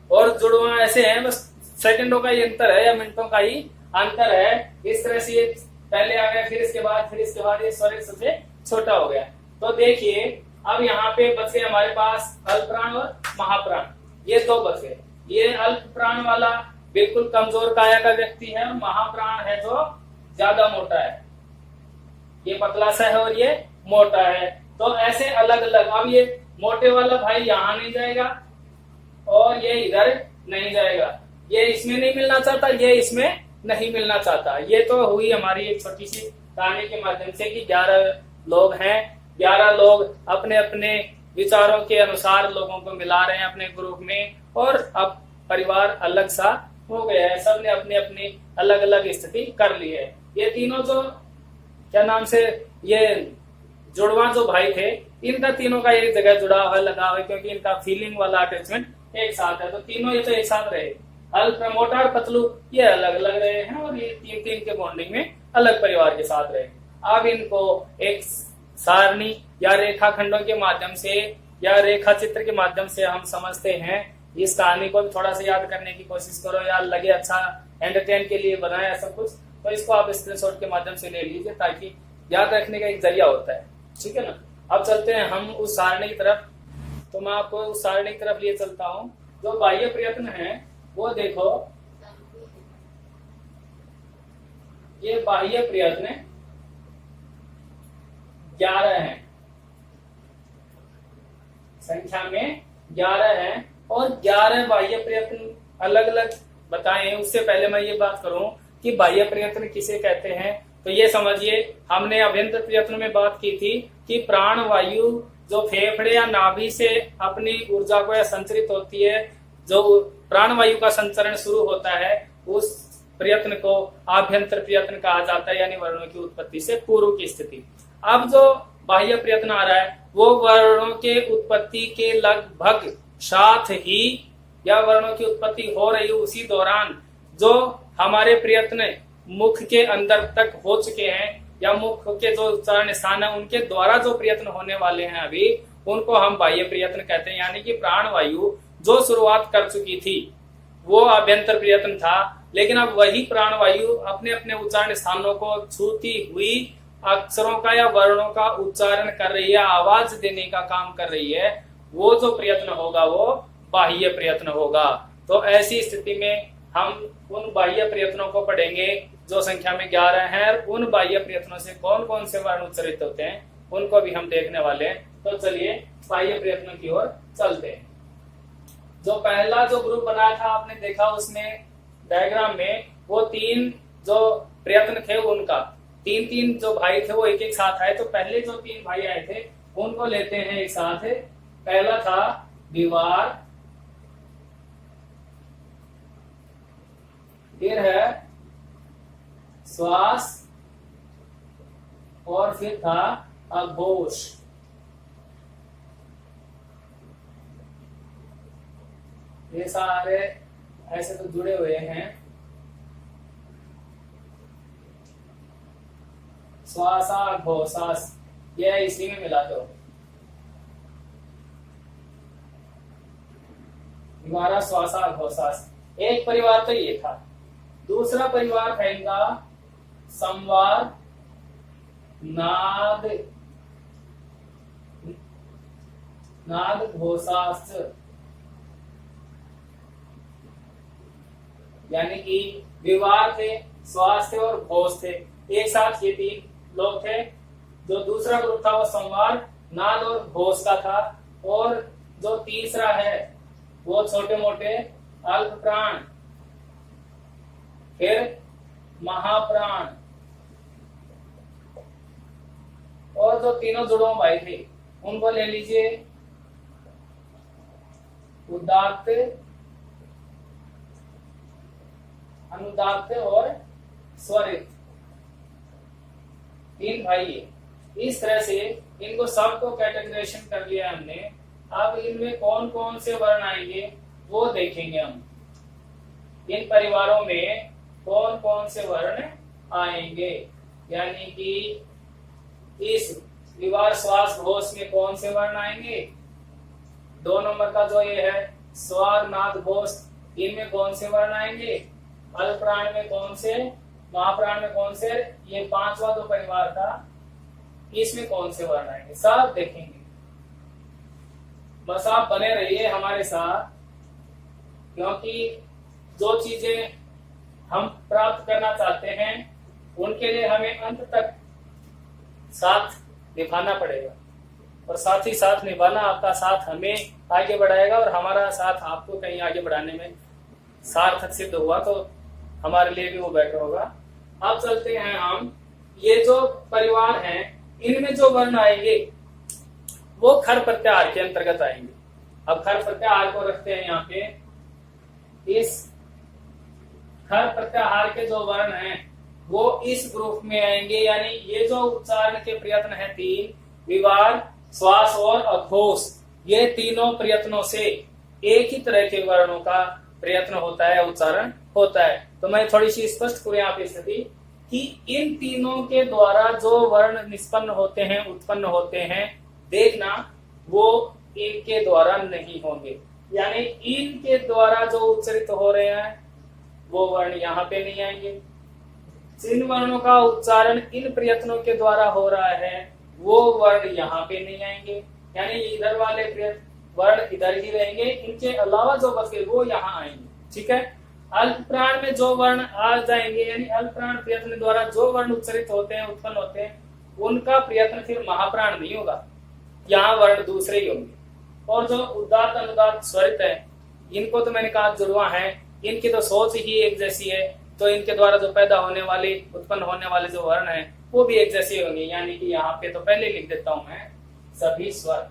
और जुड़वा ऐसे हैं बस सेकंडों का ही अंतर है या मिनटों का ही अंतर है। इस तरह से ये पहले आ गया, फिर इसके बाद ये स्वरित सबसे छोटा हो गया। तो देखिए अब यहाँ पे बच गए हमारे पास अल्प प्राण और महाप्राण, ये 2 बच गए। ये अल्प प्राण वाला बिल्कुल कमजोर काया का व्यक्ति है, और महाप्राण है जो ज्यादा मोटा है, ये पतला सा है और ये मोटा है। तो ऐसे अलग अलग। अब ये मोटे वाला भाई यहाँ नहीं जाएगा और ये इधर नहीं जाएगा, ये इसमें नहीं मिलना चाहता, ये इसमें नहीं मिलना चाहता। ये तो हुई हमारी एक छोटी सी कहानी के माध्यम से कि 11 लोग हैं, 11 लोग अपने अपने विचारों के अनुसार लोगों को मिला रहे हैं अपने ग्रुप में, और अब परिवार अलग सा हो गया है, सबने अपनी अपनी अलग अलग स्थिति कर ली है। ये तीनों जो क्या नाम से ये जुड़वा जो भाई थे, इनका तीनों का एक जगह जुड़ा हुआ लगा हुआ है, क्योंकि इनका फीलिंग वाला अटैचमेंट एक साथ है, तो तीनों ये तो एक साथ रहे। हल, प्रमोटर और पतलू ये अलग अलग रहे हैं, और ये तीन तीन के बॉन्डिंग में अलग परिवार के साथ रहे। अब इनको एक सारणी या रेखाखंडों के माध्यम से या रेखा चित्र के माध्यम से हम समझते हैं। इस कहानी को भी थोड़ा सा याद करने की कोशिश करो यार, लगे अच्छा एंटरटेन के लिए बनाया सब कुछ, तो इसको आप स्क्रीनशॉट के माध्यम से ले लीजिए, ताकि याद रखने का एक जरिया होता है। ठीक है ना। अब चलते हैं हम उस सारणी की तरफ। तो मैं आपको उस सारणी की तरफ लिए चलता हूँ। जो बाह्य प्रयत्न है वो देखो, ये बाह्य प्रयत्न 11 है, संख्या में 11 है, और 11 बाह्य प्रयत्न अलग अलग बताए। उससे पहले मैं ये बात करूं कि बाह्य प्रयत्न किसे कहते हैं, तो ये समझिए, हमने अभ्यंतर प्रयत्न में बात की थी कि प्राण वायु जो फेफड़े या नाभि से अपनी ऊर्जा को या संचरित होती है, जो प्राण वायु का संचरण शुरू होता है, उस प्रयत्न को आभ्यंतर प्रयत्न कहा जाता है, यानी वर्णों की उत्पत्ति से पूर्व की स्थिति। अब जो बाह्य प्रयत्न आ रहा है वो वर्णों के उत्पत्ति के लगभग साथ ही, या वर्णों की उत्पत्ति हो रही उसी दौरान जो हमारे प्रयत्न मुख के अंदर तक हो चुके हैं, या मुख के जो उच्चारण स्थान है उनके द्वारा जो प्रयत्न होने वाले हैं अभी, उनको हम बाह्य प्रयत्न कहते हैं। यानी कि प्राण वायु जो शुरुआत कर चुकी थी वो आभ्यंतर प्रयत्न था, लेकिन अब वही प्राण वायु अपने अपने उच्चारण स्थानों को छूती हुई अक्षरों का या वर्णों का उच्चारण कर रही है, आवाज देने का काम कर रही है, वो जो प्रयत्न होगा वो बाह्य प्रयत्न होगा। तो ऐसी स्थिति में हम उन बाह्य प्रयत्नों को पढ़ेंगे जो संख्या में 11 हैं, और उन बाह्य प्रयत्नों से कौन कौन से वर्ण उच्चारित होते हैं उनको भी हम देखने वाले हैं। तो चलिए बाह्य प्रयत्नों की ओर चलते हैं। जो पहला जो ग्रुप बनाया था आपने देखा उसमें डायग्राम में, वो 3 जो प्रयत्न थे उनका 3 जो भाई थे वो एक एक साथ आए। तो पहले जो 3 भाई आए थे उनको लेते हैं एक साथ। पहला था दीवार, फिर है श्वास, और फिर था अघोष। ये सारे ऐसे तो जुड़े हुए हैं। श्वासा घोषास, ये इसी में मिला दो। द्वारा श्वासा घोषास, एक परिवार तो ये था। दूसरा परिवार था इनका संवार, नाद, नाद घोषास, यानी कि विवाह थे, श्वास थे और घोष थे, एक साथ ये 3 लोग थे। जो दूसरा ग्रुप था वो संवार, नाद और घोष का था। और जो तीसरा है वो छोटे मोटे अल्प प्राण, फिर महाप्राण, और जो तीनों जुड़ों भाई थे उनको ले लीजिए उदात्त, अनुदात्त और स्वरित। 3 भाई है। इस तरह से इनको सबको कैटेगराइजेशन कर लिया हमने। अब इनमें कौन कौन से वर्ण आएंगे वो देखेंगे हम। इन परिवारों में कौन कौन से वर्ण आएंगे, यानी कि इस विवाह श्वास घोष में कौन से वर्ण आएंगे। 2 नंबर का जो ये है स्वर नाद घोष, इनमें कौन से वर्ण आएंगे। अल्प प्राण में कौन से, महाप्राण में कौन से, ये 5वां जो परिवार था इसमें कौन से वर्ण आएंगे, सब देखेंगे। बस आप बने रहिए हमारे साथ, क्योंकि जो चीजें हम प्राप्त करना चाहते हैं उनके लिए हमें अंत तक साथ निभाना पड़ेगा, और साथ ही साथ निभाना आपका साथ हमें आगे बढ़ाएगा, और हमारा साथ आपको कहीं आगे बढ़ाने में सार्थक सिद्ध हुआ तो हमारे लिए भी वो बेटर होगा। अब चलते हैं हम, ये जो परिवार हैं इनमें जो वर्ण आएंगे वो खर प्रत्याहार के अंतर्गत आएंगे। अब खर प्रत्याहार को रखते हैं यहाँ पे। इस खर प्रत्याहार के जो वर्ण हैं वो इस ग्रुप में आएंगे, यानी ये जो उच्चारण के प्रयत्न है 3, विवार, श्वास और अघोष, ये तीनों प्रयत्नों से एक ही तरह के वर्णों का प्रयत्न होता है, उच्चारण होता है। तो मैं थोड़ी सी स्पष्ट करूं यहाँ पे स्थिति कि इन तीनों के द्वारा जो वर्ण निष्पन्न होते हैं, उत्पन्न होते हैं, देखना वो इनके द्वारा नहीं होंगे, यानी इनके द्वारा जो उच्चरित हो रहे हैं वो वर्ण यहाँ पे नहीं आएंगे। जिन वर्णों का उच्चारण इन प्रयत्नों के द्वारा हो रहा है वो वर्ण यहाँ पे नहीं आएंगे, यानी इधर वाले वर्ण इधर ही रहेंगे, इनके अलावा जो बच गए वो यहाँ आएंगे। ठीक है, अल्प प्राण में जो वर्ण आ जाएंगे, यानी अल्प प्राण प्रयत्न द्वारा जो वर्ण उच्चरित होते हैं, उत्पन्न होते हैं, उनका प्रयत्न फिर महाप्राण नहीं होगा, यहाँ वर्ण दूसरे ही होंगे। और जो उदात्त अनुदात्त स्वरित है, इनको तो मैंने कहा जुड़वा है, इनकी तो सोच ही एक जैसी है, तो इनके द्वारा जो पैदा होने वाले, उत्पन्न होने वाले जो वर्ण है वो भी एक जैसे होंगे। यानी कि यहाँ पे तो पहले लिख देता हूं मैं सभी स्वर।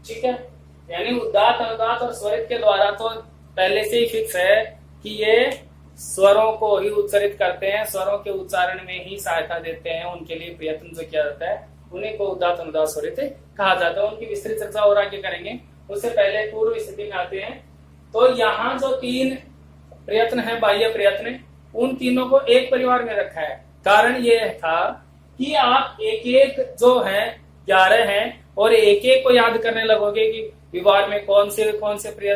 ठीक है, यानी उदात्त अनुदात्त और स्वरित के द्वारा तो पहले से ही फिक्स है कि ये स्वरों को ही उच्चरित करते हैं, स्वरों के उच्चारण में ही सहायता देते हैं, उनके लिए प्रयत्न जो किया जाता है उन्हीं को उदात्त अनुदात्त स्वरित कहा जाता है। उनकी विस्तृत चर्चा और आगे करेंगे, उससे पहले पूर्व स्थिति में आते हैं। तो यहाँ जो तीन प्रयत्न है, बाह्य प्रयत्न, उन तीनों को एक परिवार में रखा है। कारण ये था कि आप एक एक जो है 11 हैं और एक एक को याद करने लगोगे कि विवार में कौन से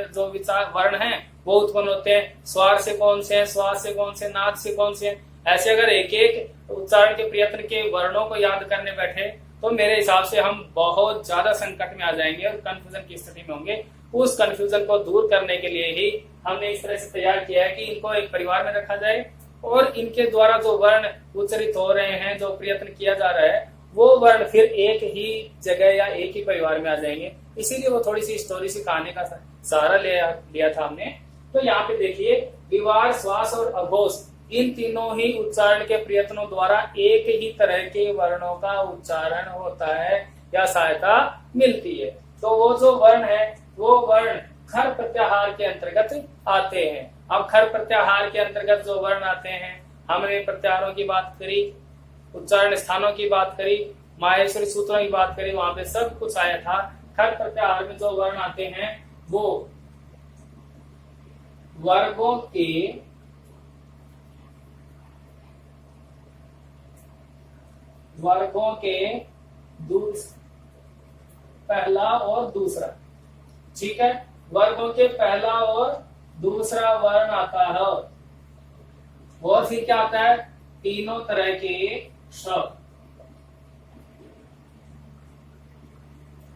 जो विचार वर्ण हैं वो उत्पन्न होते हैं, स्वर से कौन से हैं, श्वास से कौन से, नाद से कौन से हैं। ऐसे अगर एक एक उच्चारण के प्रयत्न के वर्णों को याद करने बैठे तो मेरे हिसाब से हम बहुत ज्यादा संकट में आ जाएंगे और कंफ्यूजन की स्थिति में होंगे। उस कंफ्यूजन को दूर करने के लिए ही हमने इस तरह से तैयार किया है कि इनको एक परिवार में रखा जाए और इनके द्वारा जो वर्ण उच्चरित हो रहे हैं, जो प्रयत्न किया जा रहा है, वो वर्ण फिर एक ही जगह या एक ही परिवार में आ जाएंगे। इसीलिए वो थोड़ी सी स्टोरी सी कहानी का सहारा लिया था हमने। तो यहाँ पे देखिए, विवार, श्वास और अघोष, इन तीनों ही उच्चारण के प्रयत्नों द्वारा एक ही तरह के वर्णों का उच्चारण होता है या सहायता मिलती है। तो वो जो वर्ण है वो वर्ण खर प्रत्याहार के अंतर्गत आते हैं। अब खर प्रत्याहार के अंतर्गत जो वर्ण आते हैं, हमने प्रत्याहारों की बात करी, उच्चारण स्थानों की बात करी, माहेश्वरी सूत्रों की बात करी, वहां पे सब कुछ आया था। खर प्रत्याहार में जो वर्ण आते हैं वो वर्गों के पहला और दूसरा। ठीक है, वर्गों के पहला और दूसरा वर्ण आता है। और फिर क्या आता है? तीनों तरह के शब्द,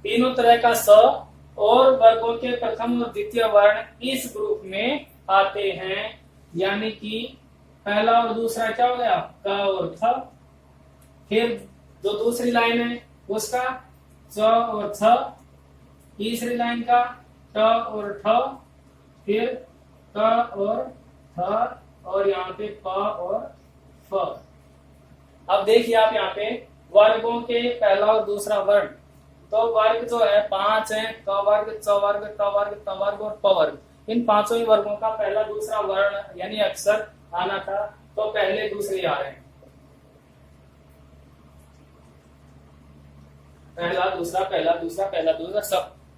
तीनों तरह का स और वर्गों के प्रथम और द्वितीय वर्ण इस ग्रुप में आते हैं। यानी कि पहला और दूसरा क्या हो गया? क और थ। फिर जो दूसरी लाइन है उसका च और छ, तीसरी लाइन का ट और ठ, फिर क और थ, और यहाँ पे प और फ। अब देखिए आप यहाँ पे वर्गों के पहला और दूसरा वर्ण, तो वर्ग जो है 5 है, क वर्ग, च वर्ग, ट वर्ग, त वर्ग और प वर्ग। इन पांचों ही वर्गों का पहला दूसरा वर्ण यानी अक्षर आना था, तो पहले दूसरे आ रहे हैं। पहला दूसरा, पहला दूसरा, पहला दूसरा,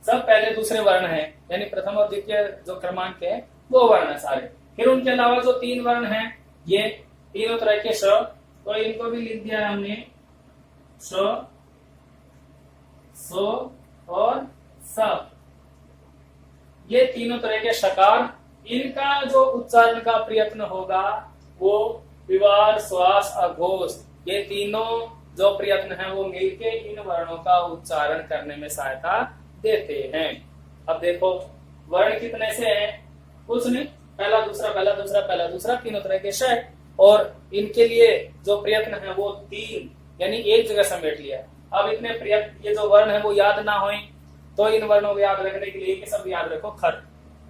सब पहले दूसरे वर्ण है, यानी प्रथम और द्वितीय जो क्रमांक है वो वर्ण है सारे। फिर उनके अलावा जो 3 वर्ण हैं, ये तीनों तरह के श, तो इनको भी लिख दिया है हमने, श, सो और स। ये तीनों तरह के शकार, इनका जो उच्चारण का प्रयत्न होगा वो विवार, श्वास, अघोष, ये तीनों जो प्रयत्न है वो मिलके इन वर्णों का उच्चारण करने में सहायता देते हैं। अब देखो वर्ण कितने से हैं? कुछ नहीं, पहला दूसरा, पहला दूसरा, पहला दूसरा, तीनों तरह के श, और इनके लिए जो प्रयत्न है वो 3 यानी एक जगह समेट लिया। अब इतने प्रयत्न, ये जो वर्ण है वो याद ना होए तो इन वर्णों को याद रखने के लिए सब याद रखो खर।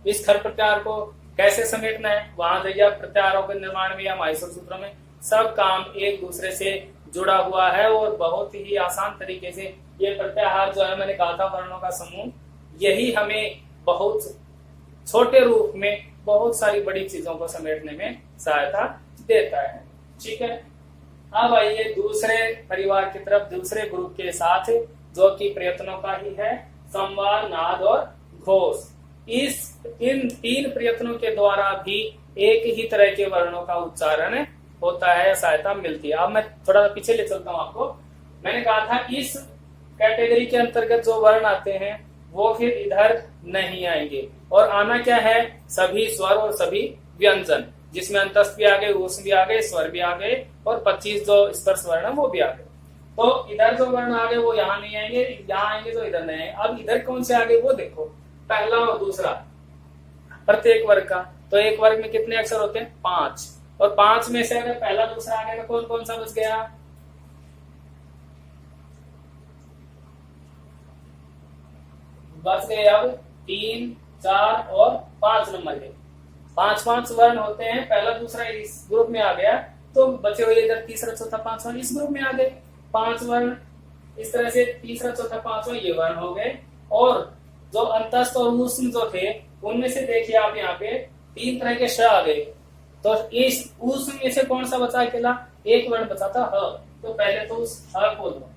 इस खर प्रत्याहार को कैसे समेटना है, वहां जाइए प्रत्याहारों के निर्माण में या माहेश्वर सूत्रों में सब काम एक दूसरे से जुड़ा हुआ है और बहुत ही आसान तरीके से ये प्रत्याहार जो है, मैंने कहा था वर्णों का समूह, यही हमें बहुत छोटे रूप में बहुत सारी बड़ी चीजों को समेटने में सहायता देता है। ठीक है, अब आइए दूसरे परिवार की तरफ, दूसरे ग्रुप के साथ, जो कि प्रयत्नों का ही है, संवाद, नाद और घोष। इन 3 प्रयत्नों के द्वारा भी एक ही तरह के वर्णों का उच्चारण होता है, सहायता मिलती है। अब मैं थोड़ा पीछे ले चलता हूं आपको। मैंने कहा था इस कैटेगरी के अंतर्गत जो वर्ण आते हैं वो फिर इधर नहीं आएंगे, और आना क्या है, सभी स्वर और सभी व्यंजन, जिसमें अंतस्थ भी आ गए, ऊष्म भी आ गए, स्वर भी आ गए, और 25 जो स्पर्श वर्ण वो भी आ गए। तो इधर जो वर्ण आ गए वो यहाँ नहीं आएंगे, यहाँ आएंगे तो इधर नहीं आएंगे। अब इधर कौन से आ गए वो देखो, पहला और दूसरा, प्रत्येक वर्ग का। तो एक वर्ग में कितने अक्षर होते हैं, 5, और 5 में से अगर पहला दूसरा आ गया तो कौन कौन सा बच गया, बच गए अब 3, 4 और 5 नंबर के। 5 वर्ण होते हैं, पहला दूसरा इस ग्रुप में आ गया, तो बचे हुए इधर तीसरा चौथा पांचवा इस ग्रुप में आ गए। 5 वर्ण इस तरह से, तीसरा चौथा पांचवा ये वर्ण हो गए। और जो अंतस्थ और ऊष्म जो थे, उनमें से देखिए आप यहाँ पे 3 तरह के श आ गए। तो इस ऊष्म में से कौन सा बचा, अकेला एक वर्ण बचा था ह, तो पहले तो उस ह को लो,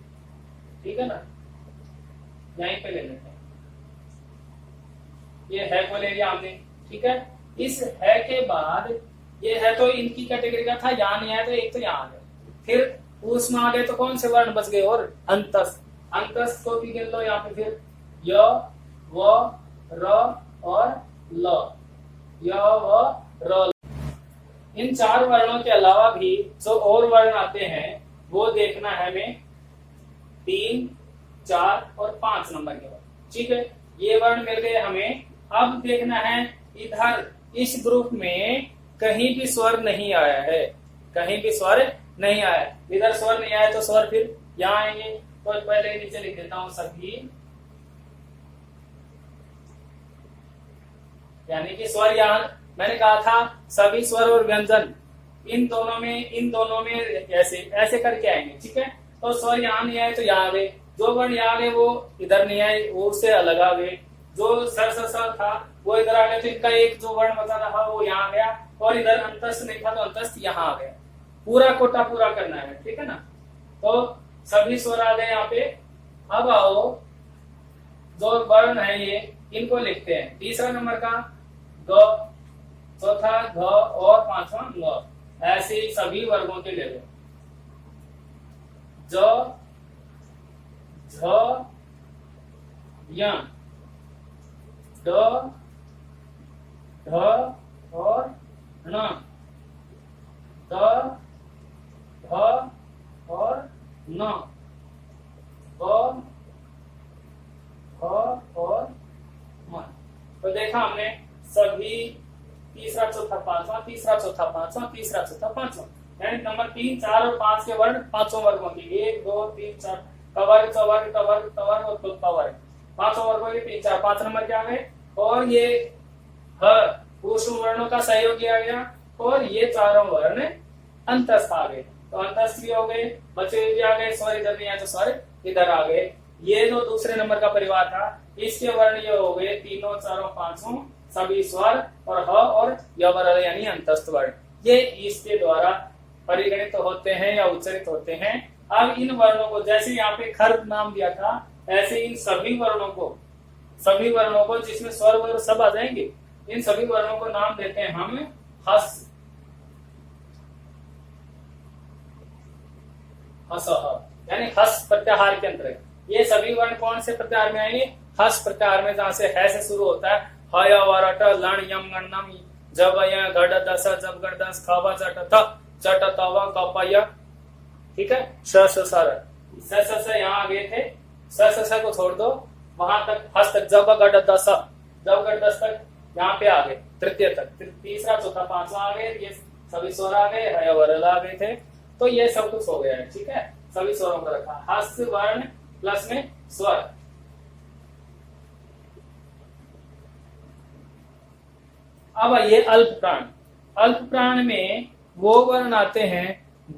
ठीक है ना, यहीं पे ले लेते हैं, ये है को ले लिया हमने। ठीक है, इस है के बाद ये है तो इनकी कैटेगरी का था, यहाँ नहीं आया तो एक तो यहाँ आ गया। फिर ऊष्म आ गए तो कौन से वर्ण बच गए, और अंतस्थ, अंतस्थ को भी गिन लो यहाँ पे, फिर य, व, र और ल, य, व, र। इन 4 वर्णों के अलावा भी जो और वर्ण आते हैं वो देखना है हमें 3, 4 और 5 नंबर के वर्ण। ठीक है, ये वर्ण मिल गए हमें। अब देखना है इधर इस ग्रुप में कहीं भी स्वर नहीं आया है, कहीं भी स्वर नहीं आया, इधर स्वर नहीं आया तो स्वर फिर यहाँ आएंगे। तो पहले नीचे लिख देता हूं सभी, यानी कि स्वर यहाँ, मैंने कहा था सभी स्वर और व्यंजन इन दोनों में ऐसे ऐसे करके आएंगे। ठीक है, तो स्वर यहाँ नहीं आए तो यहाँ आ गए, जो वर्ण यहाँ आ गए वो इधर नहीं आए, वो उससे अलग आ गए। जो सर था वो इधर आ गया, तो इनका एक जो वर्ण बचा रहा वो यहाँ आ गया, और इधर अंतस्थ नहीं था तो अंतस्थ यहाँ आ गया। पूरा कोटा पूरा करना है, ठीक है ना। तो सभी स्वर आ गए यहाँ पे। अब आओ जो वर्ण है ये, इनको लिखते हैं। तीसरा नंबर का ग, चौथा घ और 5वां ल, ऐसे ही सभी वर्गों के ले लो। ज, झ, य, ड, ढ और न, द, ध और न, ब, भ और म। तो देखा हमने सभी तीसरा चौथा पांचवा, तीसरा चौथा पांचवा, तीसरा चौथा पांचवा, यानी नंबर 3, 4 और 5 के वर्ण 5 वर्गों की 1, 2, 3, 4 कवर्ग, चवर्ग, टवर्ग, तवर्ग और तुल्तवर्ग 5 वर्गों के 3, 4, 5 नंबर के आ गए। और ये ह ऊष्म वर्णों का सहयोगी आ गया, और ये चारों वर्ण अंतस्थ आ गए। तो अंतस्थ भी हो गए, बचे भी आ गए, स्वर इधर नहीं आए तो स्वर इधर आ गए। ये जो दूसरे नंबर का परिवार था, इसके वर्ण ये हो गए 3, 4, 5 सभी स्वर, और ह और य वर्ण यानी अंतस्थ वर्ण, ये इसके द्वारा परिगणित होते हैं या उच्चारित होते हैं। अब इन वर्णों को जैसे यहाँ पे खर नाम दिया था, ऐसे इन सभी वर्णों को जिसमें स्वर वर्ण सब आ जाएंगे, इन सभी वर्णों को नाम देते हैं हम हस, यानी हस प्रत्याहार के अंतर्गत। ये सभी वर्ण कौन से प्रत्याहार में आएंगे, हस प्रत्याहार में, जहां से है से शुरू होता है। ह, य, व, र, ट, लण, यम, गण, नम, जब, य, घट, दस, जब, गण, दस, ख, व, चट, थ, चट, त, व, क, प, य। ठीक है, श, स, स यहाँ आ गए थे, स को छोड़ दो, वहां तक हस तक, जब, गट, दस, जब, गट, दस तक यहाँ पे आ गए, तृतीय तक, तीसरा चौथा पांचवा आ गए, ये सभी स्वर आ गए, ह, य, व, र, ल आ गए थे। तो ये सब कुछ हो गया है। ठीक है, सभी स्वरों को रखा, हस वर्ण प्लस में स्वर। अब आइए अल्प प्राण। अल्प प्राण में वो वर्ण आते हैं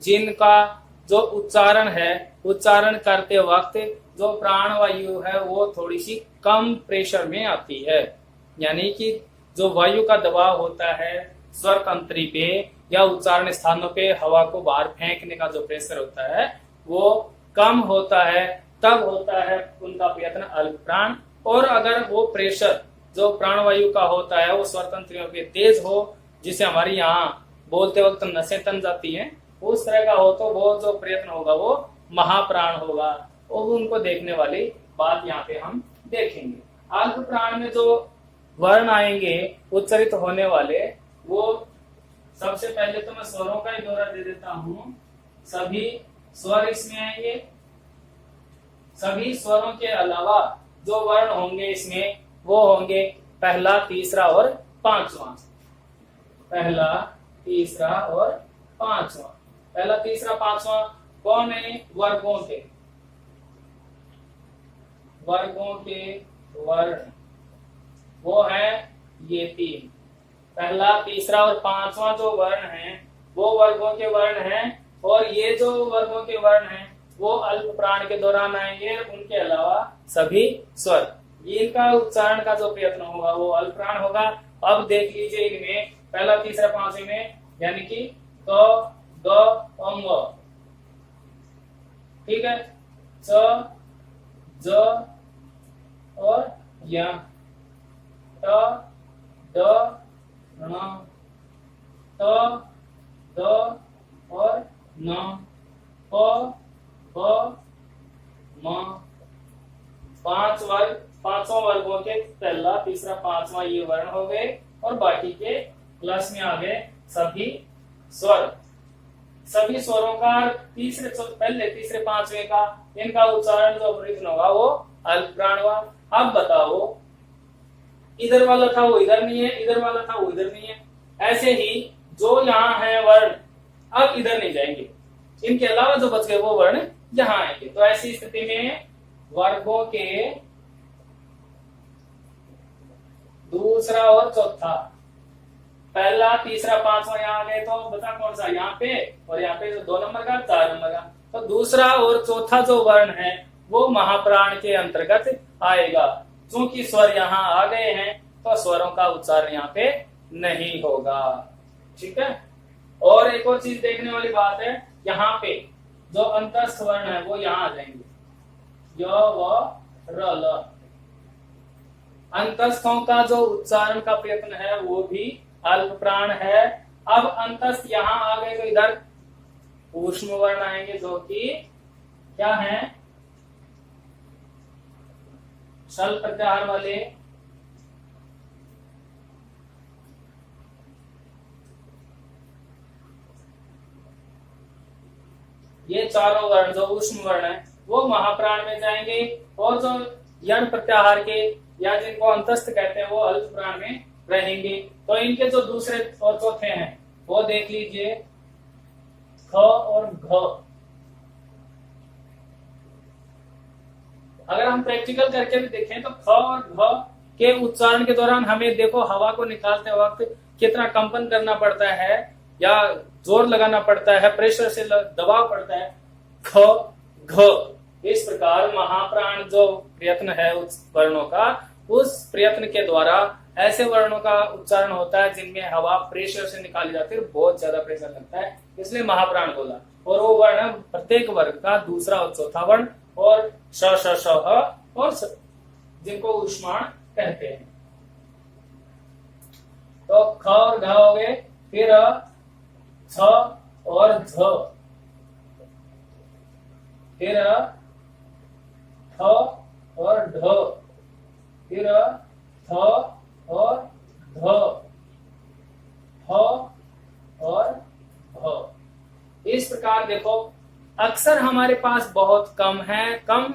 जिनका जो उच्चारण है, उच्चारण करते वक्त जो प्राण वायु है वो थोड़ी सी कम प्रेशर में आती है। यानी कि जो वायु का दबाव होता है स्वर तंत्री पे या उच्चारण स्थानों पे हवा को बाहर फेंकने का जो प्रेशर होता है वो कम होता है, तब होता है उनका प्रयत्न अल्प प्राण। और अगर वो प्रेशर जो प्राणवायु का होता है वो स्वर तंत्रियों पे तेज हो, जिसे हमारी यहाँ बोलते वक्त नसें तन जाती हैं, उस तरह का हो तो वो जो प्रयत्न होगा वो महाप्राण होगा। और उनको देखने वाली बात यहाँ पे हम देखेंगे। अल्प प्राण में जो वर्ण आएंगे उच्चरित होने वाले, वो सबसे पहले तो मैं स्वरों का ही ब्यौरा दे देता हूँ। सभी स्वर इसमें आएंगे। सभी स्वरों के अलावा जो वर्ण होंगे इसमें वो होंगे पहला, तीसरा और पांचवा। पहला, तीसरा और पांचवा। पहला, तीसरा, पांचवा कौन है? वर्गों के वर्ण वो है ये तीन। पहला, तीसरा और पांचवा जो वर्ण हैं वो वर्गों के वर्ण हैं। और ये जो वर्गों के वर्ण हैं वो अल्प प्राण के दौरान आएंगे। उनके अलावा सभी स्वर, इनका उच्चारण का जो प्रयत्न होगा वो अल्प प्राण होगा। अब देख लीजिए इनमें पहला, तीसरा, पांचवे में, यानी कि क, ग, अंग, ठीक है, च, ज और य, ट, ड, ण, त, द और न, प, ब, म। पांचों वर्गों के पहला, तीसरा, पांचवा ये वर्ण हो गए। और बाकी के प्लस में आ गए सभी स्वर। सभी स्वरों का पहले, तीसरे, पांचवे का इनका उच्चारण जो वृद्धि होगा वो अल्प प्राण हुआ। अब बताओ, इधर वाला था वो इधर नहीं है, इधर वाला था वो इधर नहीं है। ऐसे ही जो यहाँ है वर्ण अब इधर नहीं जाएंगे, इनके अलावा जो बच गए वो वर्ण यहाँ आएंगे। तो ऐसी स्थिति में वर्गों के दूसरा और चौथा, पहला, तीसरा, पांचवा यहाँ आ गए, तो बता कौन सा? यहाँ पे और यहाँ पे जो 2 नंबर का, 4 नंबर का। तो दूसरा और चौथा जो वर्ण है वो महाप्राण के अंतर्गत आएगा। चूंकि स्वर यहाँ आ गए हैं तो स्वरों का उच्चारण यहाँ पे नहीं होगा, ठीक है। और एक और चीज देखने वाली बात है, यहाँ पे जो अंतस्थ वर्ण है वो यहाँ आ जाएंगे, य, व, र, ल। अंतस्थों का जो उच्चारण का प्रयत्न है वो भी अल्प प्राण है। अब अंतस्थ यहाँ आ गए तो इधर ऊष्म वर्ण आएंगे जो कि क्या है? शल प्रत्याहार वाले। ये चारों वर्ण जो ऊष्म वर्ण है वो महाप्राण में जाएंगे। और जो यण प्रत्याहार के या जिनको अंतस्थ कहते हैं वो अल्प प्राण में रहेंगे। तो इनके जो दूसरे और चौथे हैं वो देख लीजिए, ख और घ। अगर हम प्रैक्टिकल करके भी देखें तो ख और घ के उच्चारण के दौरान हमें देखो हवा को निकालते वक्त कितना कंपन करना पड़ता है या जोर लगाना पड़ता है, प्रेशर से दबाव पड़ता है। ख, घ। इस प्रकार महाप्राण जो प्रयत्न है उस वर्णों का, उस प्रयत्न के द्वारा ऐसे वर्णों का उच्चारण होता है जिनमें हवा प्रेशर से निकाली जाती है, बहुत ज्यादा प्रेशर लगता है, इसलिए महाप्राण बोला। और वो वर्ण प्रत्येक वर्ग का दूसरा और चौथा वर्ण और श, श, श, ह और स, जिनको ऊष्माण कहते हैं। तो ख और घ हो गए, फिर छ और झ, फिर थ और ढ, फिर थ और ध, फ और भ। इस प्रकार देखो अक्षर हमारे पास बहुत कम है, कम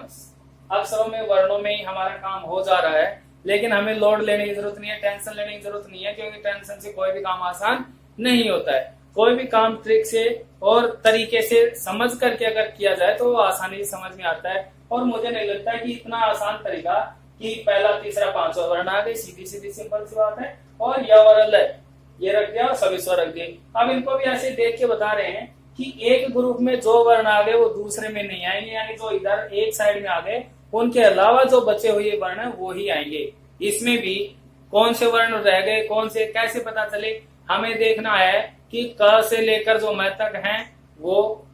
अक्षरों में वर्णों में ही हमारा काम हो जा रहा है, लेकिन हमें लोड लेने की जरूरत नहीं है, टेंशन लेने की जरूरत नहीं है, क्योंकि टेंशन से कोई भी काम आसान नहीं होता है। कोई भी काम ट्रिक से और तरीके से समझ करके अगर किया जाए तो वो आसानी से समझ में आता है। और मुझे नहीं लगता है कि इतना आसान तरीका कि पहला, तीसरा, पांचवा वर्ण आ गई, सीधी सीधी सिंपल सी बात है। और य और ल ये रख दिया और सभी स्वर रख दिए। अब इनको भी ऐसे देख के बता रहे हैं कि एक ग्रुप में जो वर्ण आ गए वो दूसरे में नहीं आएंगे, यानी जो इधर एक साइड में आ गए उनके अलावा जो बचे हुए वर्ण वो ही आएंगे। इसमें भी कौन से वर्ण रह गए, कौन से, कैसे पता चले, हमें देखना है कि क से लेकर जो मैं तक हैं वो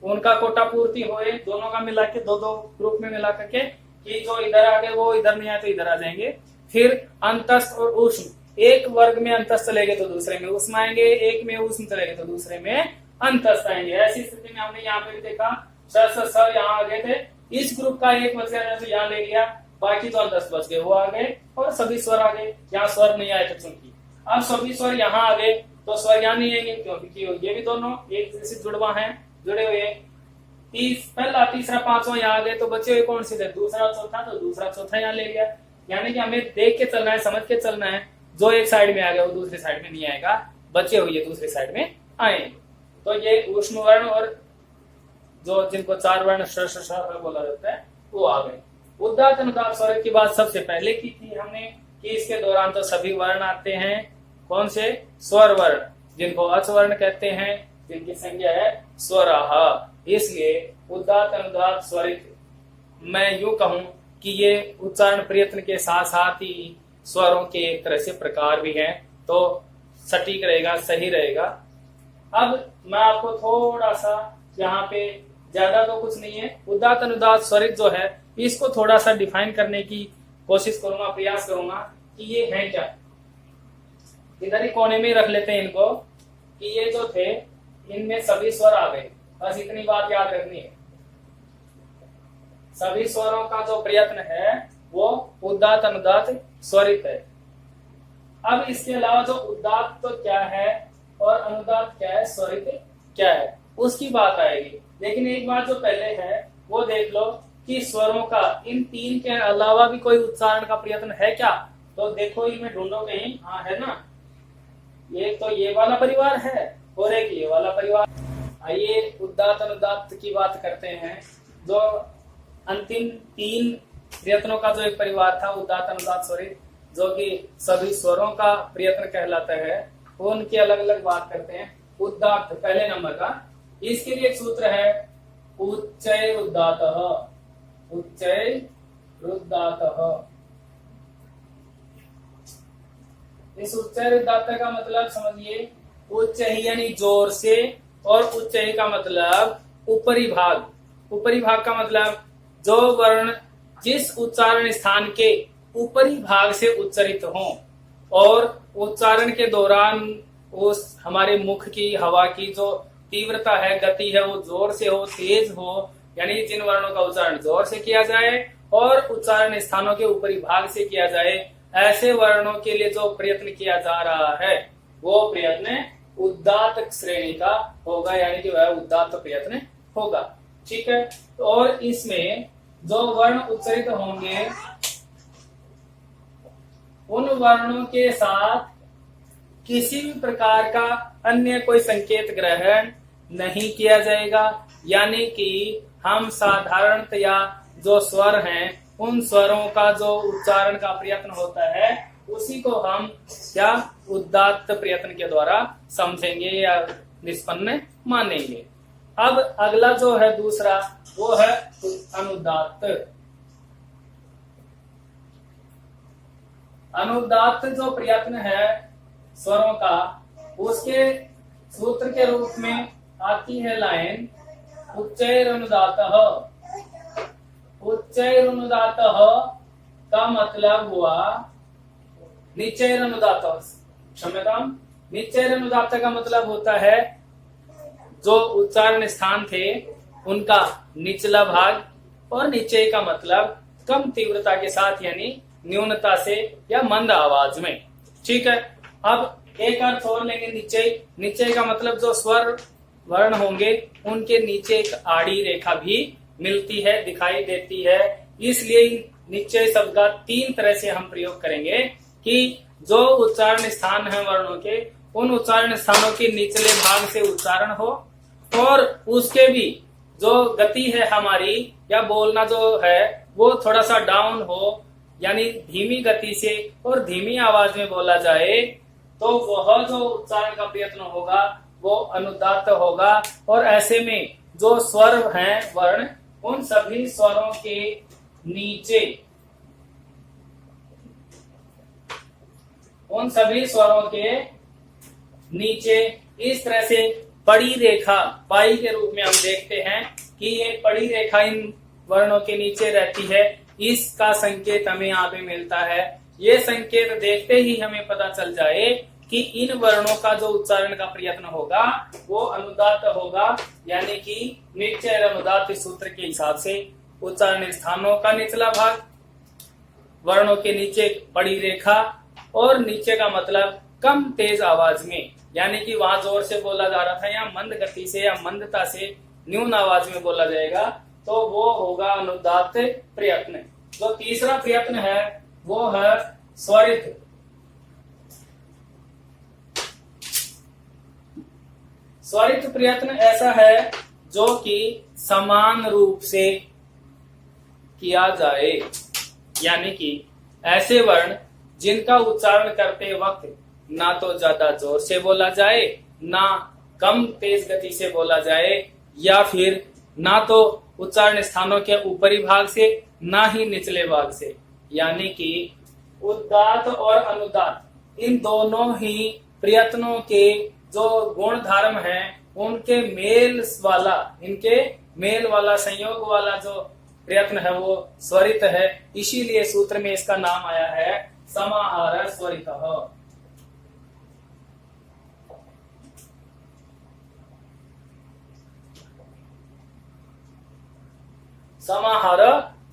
उनका कोटा पूर्ति होए, दोनों का मिला के दो ग्रुप में मिला करके, कि जो इधर आ गए वो इधर नहीं आए तो इधर आ जाएंगे। फिर अंतस्थ और उष्ण, एक वर्ग में अंतस्थ चले गए तो दूसरे में उष्ण आएंगे, एक में उष्ण चले गए तो दूसरे में अंतस्थ आएंगे। ऐसी स्थिति में हमने यहाँ पे भी देखा स यहाँ आ गए थे, इस ग्रुप का एक बच गया तो यहाँ ले लिया, बाकी जो अंतस्थ बच गए वो आ गए और सभी स्वर आ गए। यहाँ स्वर नहीं आए थे चूंकि, अब सभी स्वर यहाँ आ गए तो स्वर यहाँ नहीं आएंगे क्योंकि ये भी दोनों एक जैसे जुड़े हुए। पहला तीसरा पांचवा यहाँ आ गए तो बचे हुए कौन से थे, दूसरा चौथा, तो दूसरा चौथा यहाँ ले लिया। यानी कि हमें देख के चलना है, समझ के चलना है, जो एक साइड में आ गया वो दूसरी साइड में नहीं आएगा, बचे हुए दूसरी साइड में आएंगे। तो ये उष्ण वर्ण और जो जिनको चार वर्ण बोला जाता है वो आ गए। उदात्त अनुदात्त स्वर की बात सबसे पहले की थी हमने कि इसके दौरान तो सभी वर्ण आते हैं, कौन से, स्वर वर्ण, जिनको अच वर्ण कहते हैं, जिनकी संज्ञा है स्वराह। इसलिए उदात्त अनुदात्त स्वरित मैं यूं कहूं कि ये उच्चारण प्रयत्न के साथ साथ ही स्वरों के एक तरह से प्रकार भी हैं, तो सटीक रहेगा, सही रहेगा। अब मैं आपको थोड़ा सा यहाँ पे, ज्यादा तो कुछ नहीं है, उदात्त अनुदात्त स्वरित जो है इसको थोड़ा सा डिफाइन करने की कोशिश करूंगा, प्रयास करूंगा कि ये है क्या। इधर ही कोने में रख लेते हैं इनको, कि ये जो थे इनमें सभी स्वर आ गए, बस इतनी बात याद रखनी है। सभी स्वरों का जो प्रयत्न है वो उदात्त अनुदात्त स्वरित है। अब इसके अलावा जो उदात्त तो क्या है और अनुदात्त क्या है, स्वरित क्या है, उसकी बात आएगी। लेकिन एक बात जो पहले है वो देख लो कि स्वरों का इन तीन के अलावा भी कोई उच्चारण का प्रयत्न है क्या। तो देखो ही मैं ढूंढो कहीं, हाँ है ना, एक तो ये वाला परिवार है और एक ये वाला परिवार। आइए उदात्त अनुदात्त की बात करते हैं। जो अंतिम तीन प्रयत्नों का जो एक परिवार था उदात्त अनुदात्त स्वरित, जो कि सभी स्वरों का प्रयत्न कहलाता है, उनकी अलग अलग बात करते हैं। उदात्त पहले नंबर का, इसके लिए एक सूत्र है उच्चैरुदात्तः, उच्चैरुदात्तः। इस उच्चैरुदात्त का मतलब समझिए, उच्च ही यानी जोर से, और उच्च ही का मतलब ऊपरी भाग। ऊपरी भाग का मतलब जो वर्ण जिस उच्चारण स्थान के ऊपरी भाग से उच्चरित हों और उच्चारण के दौरान उस हमारे मुख की, हवा की जो तीव्रता है, गति है, वो जोर से हो, तेज हो, यानी जिन वर्णों का उच्चारण जोर से किया जाए और उच्चारण स्थानों के ऊपरी भाग से किया जाए, ऐसे वर्णों के लिए जो प्रयत्न किया जा रहा है वो प्रयत्न उदात्त श्रेणी का होगा, यानी कि वह उदात्त प्रयत्न होगा। ठीक है, और इसमें जो वर्ण उच्चरित होंगे उन वर्णों के साथ किसी भी प्रकार का अन्य कोई संकेत ग्रहण नहीं किया जाएगा। यानी कि हम साधारणतया जो स्वर हैं उन स्वरों का जो उच्चारण का प्रयत्न होता है उसी को हम क्या उदात्त प्रयत्न के द्वारा समझेंगे या निष्पन्न मानेंगे। अब अगला जो है दूसरा वो है अनुदात्त। अनुदात्त जो प्रयत्न है स्वरों का, उसके सूत्र के रूप में आती है लाइन उच्चैरनुदात्तः। उच्चैरनुदात्तः का मतलब हुआ निचैरनुदात्तः, क्षम्यताम, निचैरनुदात्त का मतलब होता है जो उच्चारण स्थान थे उनका निचला भाग, और निचय का मतलब कम तीव्रता के साथ यानी न्यूनता से या मंद आवाज में। ठीक है, अब एक अर्थ और लेंगे निचय। निचय का मतलब जो स्वर वर्ण होंगे उनके नीचे एक आड़ी रेखा भी मिलती है, दिखाई देती है। इसलिए निचय शब्द का तीन तरह से हम प्रयोग करेंगे कि जो उच्चारण स्थान है वर्णों के, उन उच्चारण स्थानों के निचले भाग से उच्चारण हो और उसके भी जो गति है हमारी या बोलना जो है वो थोड़ा सा डाउन हो, यानी धीमी गति से और धीमी आवाज में बोला जाए, तो वह जो उच्चारण का प्रयत्न होगा वो अनुदात्त होगा। और ऐसे में जो स्वर हैं वर्ण, उन सभी स्वरों के नीचे, उन सभी स्वरों के नीचे इस तरह से पड़ी रेखा पाई के रूप में हम देखते हैं कि ये पड़ी रेखा इन वर्णों के नीचे रहती है। इसका संकेत हमें यहाँ पे मिलता है। ये संकेत देखते ही हमें पता चल जाए कि इन वर्णों का जो उच्चारण का प्रयत्न होगा वो अनुदात्त होगा, यानी कि निश्चय अनुदात्त सूत्र के हिसाब से उच्चारण स्थानों का निचला भाग, वर्णों के नीचे पड़ी रेखा, और नीचे का मतलब कम तेज आवाज में, यानी कि वहां जोर से बोला जा रहा था, या मंद गति से या मंदता से न्यून आवाज में बोला जाएगा, तो वो होगा अनुदात्त प्रयत्न। जो तीसरा प्रयत्न है वो है स्वरित। स्वरित प्रयत्न ऐसा है जो कि समान रूप से किया जाए, यानी कि ऐसे वर्ण जिनका उच्चारण करते वक्त ना तो ज्यादा जोर से बोला जाए, ना कम तेज गति से बोला जाए, या फिर ना तो उच्चारण स्थानों के ऊपरी भाग से ना ही निचले भाग से, यानी कि उदात्त और अनुदात्त इन दोनों ही प्रयत्नों के जो गुण धर्म हैं उनके मेल वाला, इनके मेल वाला, संयोग वाला जो प्रयत्न है वो स्वरित है। इसीलिए सूत्र में इसका नाम आया है समाहार स्वरितः। समाहार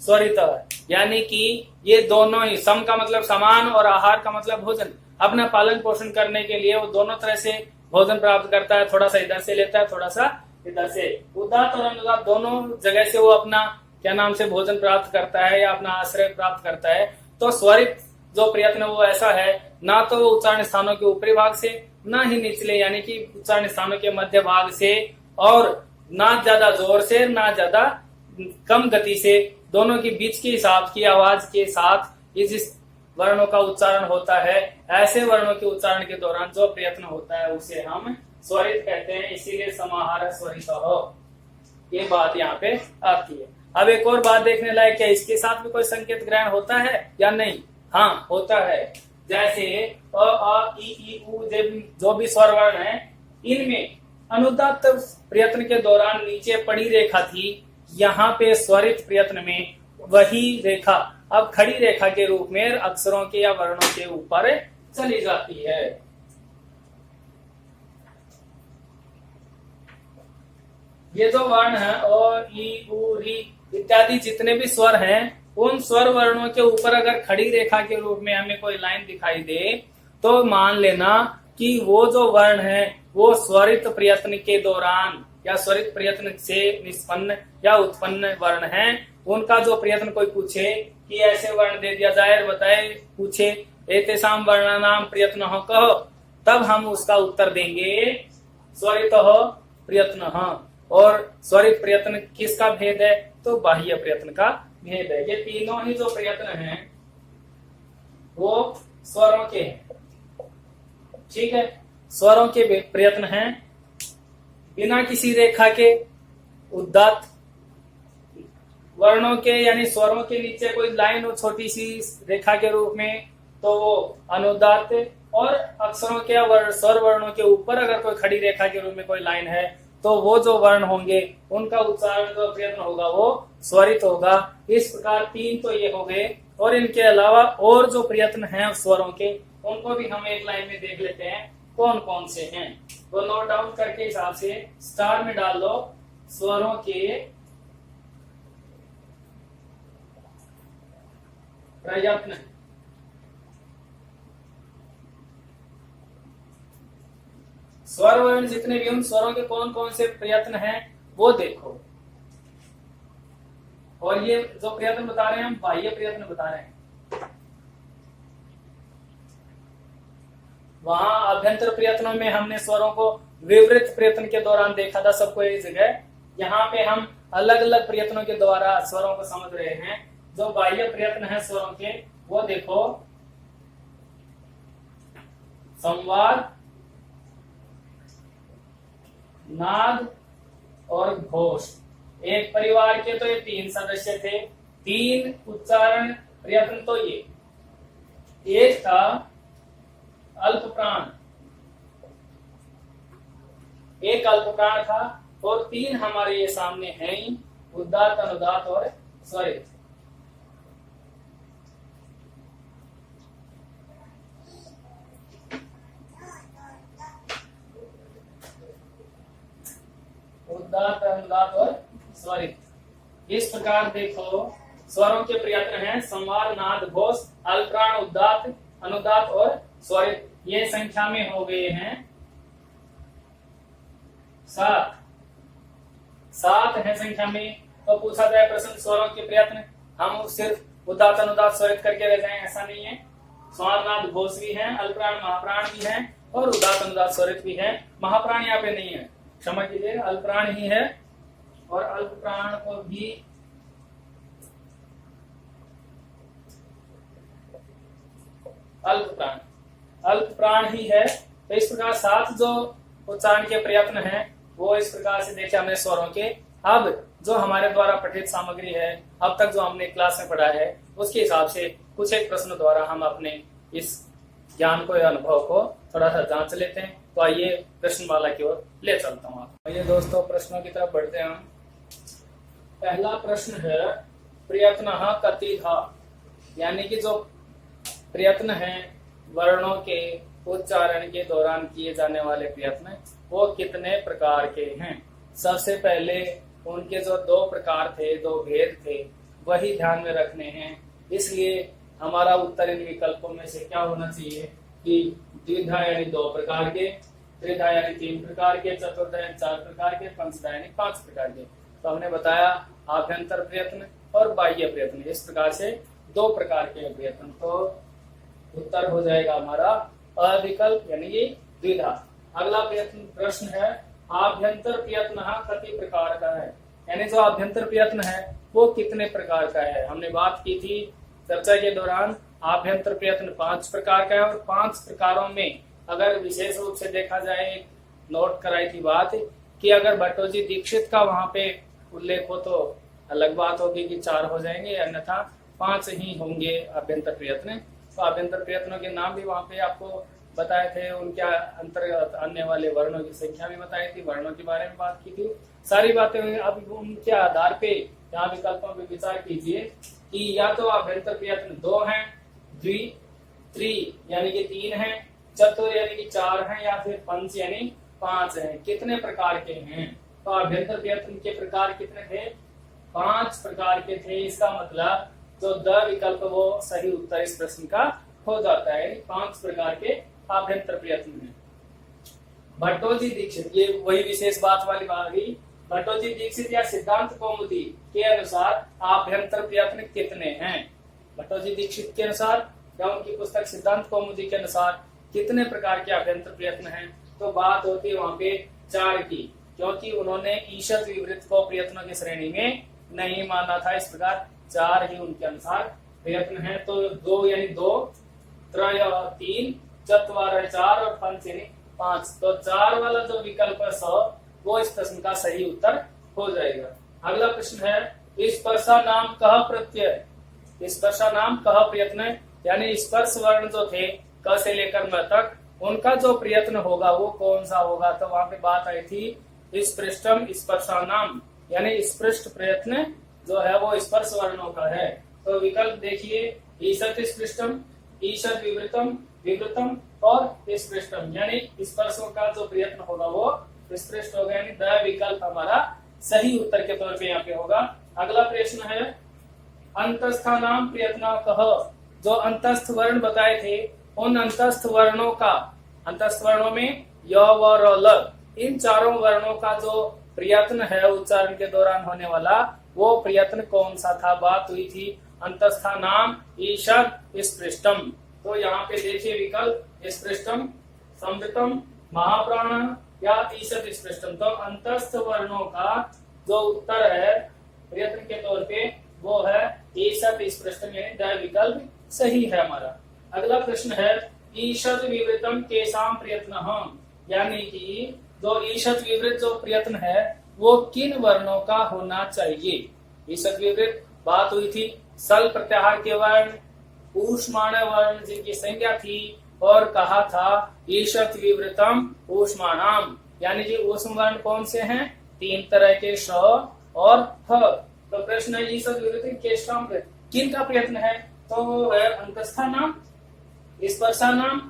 स्वरितः, यानी कि ये दोनों ही, सम का मतलब समान और आहार का मतलब भोजन, अपना पालन पोषण करने के लिए वो दोनों तरह से भोजन प्राप्त करता है। थोड़ा सा इधर से लेता है, थोड़ा सा इधर से। उदात्त और अनुदात्त दोनों जगह से वो अपना क्या नाम से भोजन प्राप्त करता है या अपना आश्रय प्राप्त करता है। तो स्वरित जो प्रयत्न वो ऐसा है, ना तो वो उच्चारण स्थानों के ऊपरी भाग से, ना ही निचले यानी कि उच्चारण स्थानों के मध्य भाग से, और ना ज्यादा जोर से ना ज्यादा कम गति से, दोनों के बीच के हिसाब की आवाज के साथ ये जिस वर्णों का उच्चारण होता है, ऐसे वर्णों के उच्चारण के दौरान जो प्रयत्न होता है उसे हम स्वरित कहते हैं। इसीलिए समाहार स्वरितः, ये बात यहाँ पे आती है। अब एक और बात देखने लायक, क्या इसके साथ भी कोई संकेत ग्रहण होता है या नहीं? हाँ, होता है। जैसे अ, आ, ई, उ, जो भी स्वर वर्ण है, इनमें अनुदात्त प्रयत्न के दौरान नीचे पड़ी रेखा थी, यहाँ पे स्वरित प्रयत्न में वही रेखा अब खड़ी रेखा के रूप में अक्षरों के या वर्णों के ऊपर चली जाती है। ये जो वर्ण है अ, ई, उ, री इत्यादि जितने भी स्वर हैं, उन स्वर वर्णों के ऊपर अगर खड़ी रेखा के रूप में हमें कोई लाइन दिखाई दे, तो मान लेना कि वो जो वर्ण है वो स्वरित प्रयत्न के दौरान या स्वरित प्रयत्न से निष्पन्न या उत्पन्न वर्ण हैं। उनका जो प्रयत्न कोई पूछे कि ऐसे वर्ण दे दिया जाए, बताए, पूछे एतेषां वर्णानां प्रयत्नः कह, तब हम उसका उत्तर देंगे स्वरितः प्रयत्नः। और स्वरित प्रयत्न किसका भेद है? तो बाह्य प्रयत्न का भेद है। ये तीनों ही जो प्रयत्न हैं वो स्वरों के हैं, ठीक है, स्वरों के प्रयत्न हैं, बिना किसी रेखा के। उदात्त वर्णों के यानी स्वरों के नीचे कोई लाइन हो छोटी सी रेखा के रूप में, तो वो अनुदात्त, और अक्षरों के स्वर वर्णों के ऊपर अगर कोई खड़ी रेखा के रूप में कोई लाइन है, तो वो जो वर्ण होंगे उनका उच्चारण जो प्रयत्न होगा वो स्वरित होगा। इस प्रकार तीन तो ये हो गए, और इनके अलावा और जो प्रयत्न हैं स्वरों के, उनको भी हम एक लाइन में देख लेते हैं कौन कौन से हैं। तो नोट डाउन करके हिसाब से स्टार में डाल दो स्वरों के प्रयत्न। स्वर वर्ण जितने भी, उन स्वरों के कौन कौन से प्रयत्न हैं वो देखो। और ये जो प्रयत्न बता रहे हैं हम बाह्य प्रयत्न बता रहे हैं। वहां अभ्यंतर प्रयत्नों में हमने स्वरों को विवृत प्रयत्न के दौरान देखा था, सबको एक जगह। यहाँ पे हम अलग अलग प्रयत्नों के द्वारा स्वरों को समझ रहे हैं। जो बाह्य प्रयत्न है स्वरों के वो देखो, संवाद, नाद और घोष। एक परिवार के तो ये 3 सदस्य थे, 3 उच्चारण प्रयत्न तो ये। एक था अल्प प्राण, एक अल्प प्राण था, और 3 हमारे ये सामने हैं ही, उदात्त, अनुदात्त और स्वरित। उदात्त, अनुदात्त और स्वरित। इस प्रकार देखो स्वरों के प्रयत्न हैं संवार, नाद, घोष, अल्पप्राण, उदात्त, अनुदात्त और स्वरित। ये संख्या में हो गए हैं 7। 7 है संख्या में। तो पूछा जाए प्रश्न स्वरों के प्रयत्न, हम सिर्फ उदात्त, अनुदात्त, स्वरित करके रह जाएं, ऐसा नहीं है। संवार, नाद, घोष भी है, अल्पप्राण, महाप्राण भी है, और उदात्त, अनुदात्त, स्वरित भी है। महाप्राण यहाँ पे नहीं है, क्षमा कीजिए, अल्पप्राण ही है, और अल्पप्राण को भी अल्पप्राण ही है। तो इस प्रकार 7 जो उच्चारण के प्रयत्न हैं वो इस प्रकार से देखे हमने स्वरों के। अब जो हमारे द्वारा पठित सामग्री है, अब तक जो हमने क्लास में पढ़ा है, उसके हिसाब से कुछ एक प्रश्न द्वारा हम अपने इस ज्ञान को या अनुभव को थोड़ा सा जांच लेते हैं। तो आइए प्रश्नमाला की ओर ले चलता हूँ आप। आइए दोस्तों प्रश्नों की तरफ बढ़ते हैं हम। पहला प्रश्न है प्रयत्नः कतिधा, यानी कि जो प्रयत्न है वर्णों के उच्चारण के दौरान किए जाने वाले प्रयत्न वो कितने प्रकार के हैं। सबसे पहले उनके जो 2 प्रकार थे, 2 भेद थे, वही ध्यान में रखने हैं। इसलिए हमारा उत्तर इन विकल्पों में से क्या होना चाहिए कि द्विधा यानी 2 प्रकार के, त्रिधा यानी 3 प्रकार के, चतुर्धा यानी 4 प्रकार के, पंचधा यानी 5 प्रकार के। तो हमने बताया आभ्यंतर प्रयत्न और बाह्य प्रयत्न, इस प्रकार से 2 प्रकार के प्रयत्न। तो उत्तर हो जाएगा हमारा अ विकल्प यानी कि द्विधा। अगला प्रश्न है आभ्यंतर प्रयत्न कति प्रकार का है, यानी जो आभ्यंतर प्रयत्न है वो कितने प्रकार का है। हमने बात की थी चर्चा के दौरान, आभ्यंतर प्रयत्न 5 प्रकार का है, और 5 प्रकारों में अगर विशेष रूप से देखा जाए, एक नोट कराई थी बात कि अगर भट्टोजी दीक्षित का वहां पे उल्लेख हो तो अलग बात होगी कि 4 हो जाएंगे, अन्यथा 5 ही होंगे आभ्यंतर प्रयत्न। तो आभ्यंतर प्रयत्नों के नाम भी वहां पे आपको बताए थे, उनके अंतर्गत आने वाले वर्णों की संख्या भी बताई थी, वर्णों के बारे में बात की थी, सारी बातें। अब उनके आधार पे यहाँ विकल्पों पे विचार कीजिए कि या तो आभ्यंतर प्रयत्न 2 हैं, द्वि, त्रि यानी कि 3 हैं, चतुर यानी कि 4 हैं, या फिर पंच यानी 5 हैं। कितने प्रकार के हैं? तो आभ्यंतर प्रयत्न के प्रकार कितने थे? 5 प्रकार के थे। इसका मतलब जो द विकल्प वो सही उत्तर इस प्रश्न का हो जाता है। 5 प्रकार के आभ्यंतर प्रयत्न हैं। भट्टोजी दीक्षित, ये वही विशेष बात वाली बात गई। भट्टोजी दीक्षित या सिद्धांत कौमुदी के अनुसार आभ्यंतर प्रयत्न कितने हैं? भट्टोजी दीक्षित के अनुसार या उनकी पुस्तक सिद्धांत कौमुदी के अनुसार कितने प्रकार के आभ्यंतर प्रयत्न हैं? तो बात होती है वहां पे 4 की, क्योंकि उन्होंने ईशत विवृत को प्रयत्नों की श्रेणी में नहीं माना था। इस प्रकार 4 ही उनके अनुसार प्रयत्न है। तो 2 यानी 2, त्रय 3, चत्वार 4 और पंच यानी 5। तो 4 वाला जो विकल्प है 100 वो इस प्रश्न का सही उत्तर हो जाएगा। अगला प्रश्न है स्पर्शा नाम कह प्रत्यय। स्पर्शा नाम कह प्रयत्न यानी स्पर्श वर्ण जो थे क से लेकर म तक, उनका जो प्रयत्न होगा वो कौन सा होगा। तो वहां पे बात आई थी स्पृष्टम स्पर्शा नाम, यानी स्पृष्ट प्रयत्न जो है वो स्पर्श वर्णों का है। तो विकल्प देखिए ईशत स्पृष्टम, ईशत विवृतम, विवृतम और स्पृष्टम, यानी स्पर्शों का जो प्रयत्न होगा वो स्पृष्ट होगा, यानी द विकल्प हमारा सही उत्तर के तौर पे यहाँ पे होगा। अगला प्रश्न है अंतस्था नाम प्रयत्न कह। जो अंतस्थ वर्ण बताए थे उन अंतस्थ वर्णों का, अंतस्थ वर्णों में य व र ल, इन चारों वर्णों का जो प्रयत्न है उच्चारण के दौरान होने वाला वो प्रयत्न कौन सा था। बात हुई थी अंतस्था नाम ईशत स्पृष्टम। तो यहाँ पे देखिए विकल्प स्पृष्टम, संवृतम, महाप्राण या ईशत स्पृष्टम। तो अंतस्थ वर्णों का जो उत्तर है प्रयत्न के तौर पे वो है ईशत स्पृष्टम, यानी द विकल्प सही है हमारा। अगला प्रश्न है ईशत विवृतम केसाम प्रयत्न, यानी कि जो ईषद विवृत जो प्रयत्न है वो किन वर्णों का होना चाहिए। ईषद विवृत बात हुई थी सल प्रत्याहार के वर्ण, ऊष्माण वर्ण जिनकी संज्ञा थी, और कहा था ईषद विवृतम ऊष्माणाम, यानी कि ऊष्म वर्ण कौन से हैं, 3 तरह के, श और ह। तो प्रश्न है ईषद विवृत किन का प्रयत्न है, तो वो है अंतस्थानाम, स्पर्शानाम,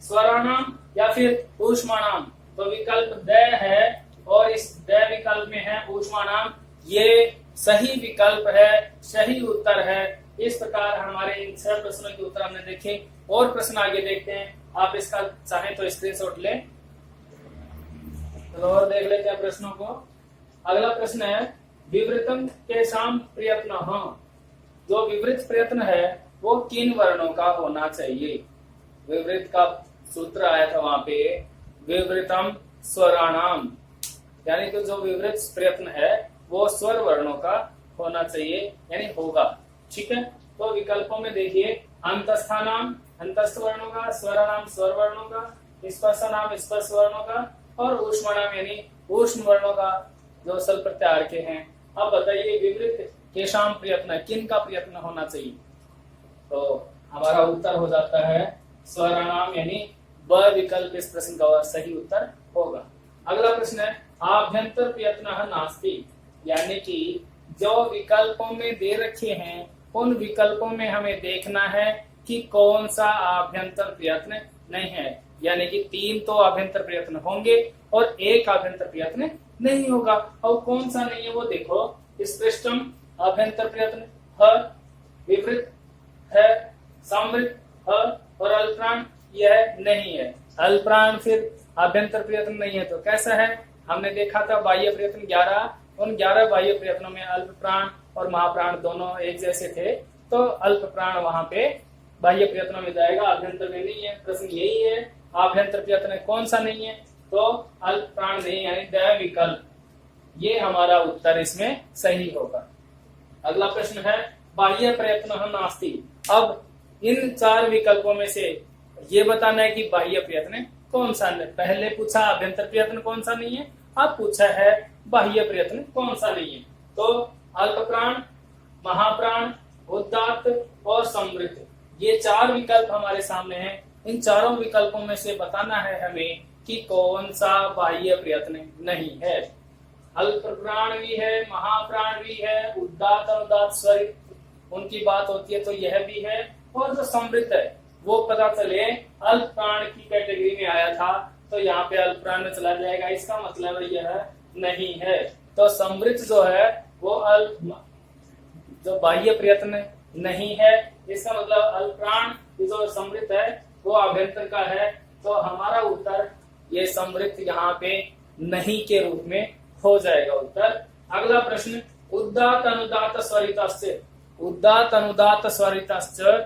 स्वरानाम या फिर ऊष्माणाम। तो विकल्प द है और इस द विकल्प में है ऊष्माणाम, ये सही विकल्प है, सही उत्तर है। इस प्रकार हमारे इन 6 प्रश्नों के उत्तर हमने देखे। और प्रश्न आगे देखते हैं, आप इसका चाहें तो स्क्रीनशॉट लें। तो और देख लेते हैं प्रश्नों को। अगला प्रश्न है विवृतम के साम प्रयत्न, जो विवृत प्रयत्न है वो किन वर्णों का होना चाहिए। विवृत का सूत्र आया था वहां पे विवृतम स्वराणाम, यानी कि जो विवृत प्रयत्न है वो स्वर वर्णों का होना चाहिए, यानी होगा। ठीक है, तो विकल्पों में देखिए अंतस्थानाम अंतस्थ वर्णों का, स्वराणाम स्वर वर्णों का, स्पर्शानाम स्पर्श वर्णों का, और ऊष्माणाम यानी ऊष्म वर्णों का जो सल प्रत्याहार के हैं। अब बताइए विवृत केशाम प्रयत्न, किन का प्रयत्न होना चाहिए। तो हमारा उत्तर हो जाता है स्वराणाम, यानी ब विकल्प इस प्रश्न का सही उत्तर होगा। अगला प्रश्न है आभ्यंतर प्रयत्न नास्ति, यानी कि जो विकल्पों में दे रखे हैं उन विकल्पों में हमें देखना है कि कौन सा आभ्यंतर प्रयत्न नहीं है, यानी कि 3 तो आभ्यंतर प्रयत्न होंगे और 1 आभ्यंतर प्रयत्न नहीं होगा। और कौन सा नहीं है वो देखो, स्पृष्टम आभ्यंतर प्रयत्न ह, विवृत है, समृत ह, और अल्पप्राण यह नहीं है। अल्पप्राण फिर आभ्यंतर प्रयत्न नहीं है, तो कैसा है, हमने देखा था बाह्य प्रयत्न 11, उन 11 बाह्य प्रयत्नों में अल्प प्राण और महाप्राण दोनों एक जैसे थे, तो अल्प प्राण वहां पे बाह्य प्रयत्नों में जाएगा, आभ्यंतर में नहीं है। प्रश्न यही है आभ्यंतर प्रयत्न कौन सा नहीं है, तो अल्प प्राण नहीं, यानी द विकल्प, ये हमारा उत्तर इसमें सही होगा। अगला प्रश्न है बाह्य प्रयत्न नास्ति। अब इन 4 विकल्पों में से ये बताना है कि बाह्य प्रयत्न कौन सा नहीं। पहले पूछा आभ्यंतर प्रयत्न कौन सा नहीं है, अब पूछा है बाह्य प्रयत्न कौन सा नहीं है। तो अल्प प्राण, महाप्राण, उदात्त और समृद्ध, ये 4 विकल्प हमारे सामने हैं। इन चारों विकल्पों में से बताना है हमें कि कौन सा बाह्य प्रयत्न नहीं है। अल्प प्राण भी है, महाप्राण भी है, उदात्त और उदात्त स्वर उनकी बात होती है तो यह भी है, और जो समृद्ध है वो पता चले अल्प प्राण की कैटेगरी में आया था तो यहाँ पे अल्प प्राण में चला जाएगा, इसका मतलब यह नहीं है। तो समृद्ध जो है वो अल्प, जो बाह्य प्रयत्न नहीं है, इसका मतलब अल्प प्राण जो समृद्ध है वो आभ्यंतर का है। तो हमारा उत्तर ये समृद्ध यहाँ पे नहीं के रूप में हो जाएगा उत्तर। अगला प्रश्न उदात्त अनुदात्त स्वरितस्य, उदात्त अनुदात्त स्वरितस्य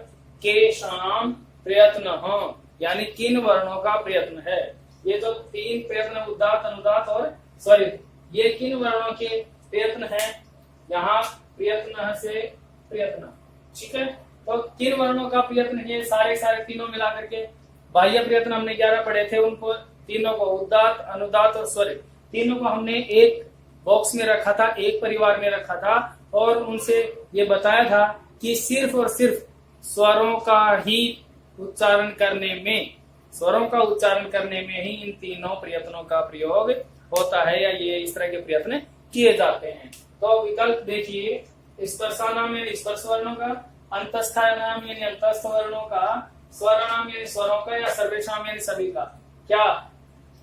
केषाम प्रयत्न, यानी किन वर्णों का प्रयत्न है। ये जो 3 प्रयत्न उदात्त अनुदात्त और स्वरित, ये किन वर्णों के प्रयत्न है, यहाँ प्रयत्न से प्रयत्न। ठीक है, तो किन वर्णों का प्रयत्न है, सारे तीनों मिला करके। बाह्य प्रयत्न हमने 11 पढ़े थे, उनको तीनों को उदात्त अनुदात्त और स्वरित तीनों को हमने एक बॉक्स में रखा था, एक परिवार में रखा था, और उनसे ये बताया था कि सिर्फ और सिर्फ स्वरों का ही उच्चारण करने में, स्वरों का उच्चारण करने में ही इन तीनों प्रयत्नों का प्रयोग होता है, या ये इस तरह के प्रयत्न किए जाते हैं। तो विकल्प देखिए, स्पर्शानाम यानी स्पर्श वर्णों का, अंतस्थानाम यानी अंतस्थ वर्णों का, स्वराणाम यानी स्वरों का, या सर्वेशाम यानी सभी का। क्या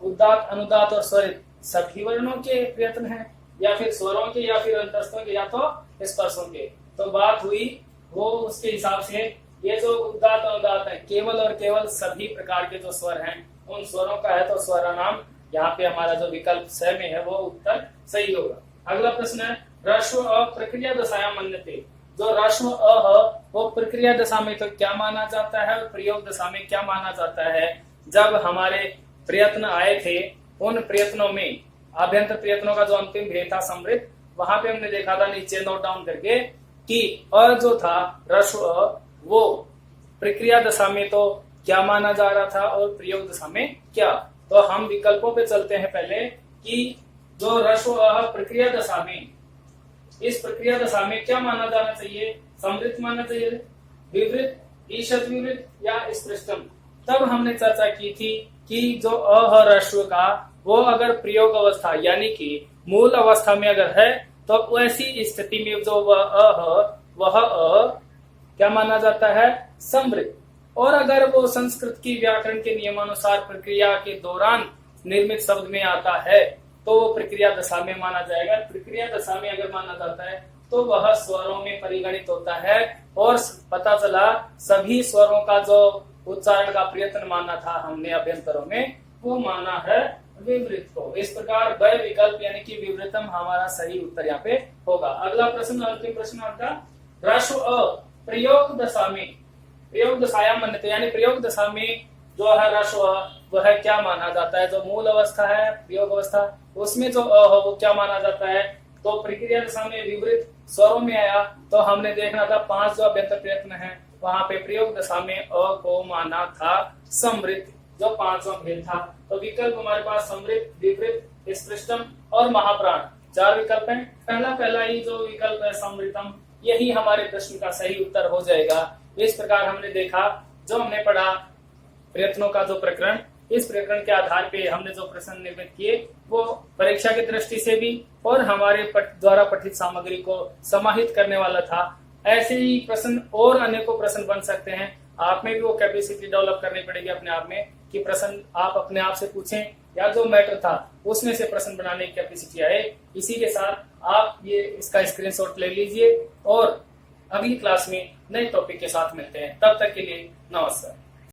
उदात्त अनुदात्त और स्वरित सभी वर्णों के प्रयत्न हैं, या फिर स्वरों के, या फिर अंतस्थों के, या तो स्पर्शों के। तो बात हुई वो उसके हिसाब से ये जो उदात्त अनुदात्त है केवल और केवल सभी प्रकार के जो स्वर हैं उन स्वरों का है, तो स्वरानाम यहाँ पे हमारा जो विकल्प 6 में है वो उत्तर सही होगा। अगला प्रश्न है ह्रस्व अ प्रक्रिया दशायां मन्यते, जो ह्रस्व अ वो प्रक्रिया दशा में तो क्या माना जाता है और प्रयोग दशा में क्या माना जाता है। जब हमारे प्रयत्न आए थे उन प्रयत्नों में आभ्यंतर प्रयत्नों का जो अंतिम भेद था समृद्ध, वहां पे हमने देखा था नीचे नोट डाउन करके कि अ जो था ह्रस्व अ वो प्रक्रिया दशा में तो क्या माना जा रहा था और प्रयोग दशा में क्या। तो हम विकल्पों पे चलते हैं पहले कि जो ह्रस्व अ प्रक्रिया दशा में, इस प्रक्रिया दशा में क्या माना जाना चाहिए, समृद्ध माना चाहिए, विवृत, ईषद विवृत या स्पृष्टम। तब हमने चर्चा की थी कि जो अ ह्रस्व का वो अगर प्रयोग अवस्था यानी कि मूल अवस्था में अगर है तो वैसी स्थिति में जो वह क्या माना जाता है, समृद्ध। और अगर वो संस्कृत की व्याकरण के नियमानुसार प्रक्रिया के दौरान निर्मित शब्द में आता है तो वो प्रक्रिया दशा में माना जाएगा। प्रक्रिया दशा में अगर माना जाता है तो वह स्वरों में परिगणित होता है और पता चला सभी स्वरों का जो उच्चारण का प्रयत्न माना था हमने अभ्यंतरों में, वो माना है विवृत को। इस प्रकार वह विकल्प यानी कि विवृतम हमारा सही उत्तर यहाँ पे होगा। अगला प्रश्न, अंतिम प्रश्न आपका, ह्रस्व अ प्रयोग दशा में, प्रयोग दशायाम मन्यते यानी प्रयोग दशा में जो है ह्रस्व वह क्या माना जाता है, जो मूल अवस्था है प्रयोग अवस्था उसमें जो अ वो क्या माना जाता है। तो प्रक्रिया दशा में विवृत स्वरों में आया तो हमने देखना था 5 जो अभ्यंतर प्रयत्न है वहां पे प्रयोग दशा में अ को माना था समृद्ध, जो 5वां भेद था। तो विकल्प हमारे पास समृद्ध, विवृत, स्पृष्टम और महाप्राण 4 विकल्प हैं। पहला ही जो विकल्प है समृद्धम, यही हमारे प्रश्न का सही उत्तर हो जाएगा। इस प्रकार हमने देखा, जो हमने पढ़ा प्रयत्नों का जो प्रकरण, इस प्रकरण के आधार पे हमने जो प्रश्न निर्मित किए वो परीक्षा की दृष्टि से भी और हमारे द्वारा पठित सामग्री को समाहित करने वाला था। ऐसे ही प्रश्न और अनेकों प्रश्न बन सकते हैं। आप में भी वो कैपेसिटी डेवलप करनी पड़ेगी अपने आप में कि प्रश्न आप अपने आप से पूछें या जो मैटर था उसमें से प्रश्न बनाने की कैपेसिटी आए। इसी के साथ आप ये इसका स्क्रीनशॉट ले लीजिए और अगली क्लास में नए टॉपिक के साथ मिलते हैं। तब तक के लिए नमस्कार।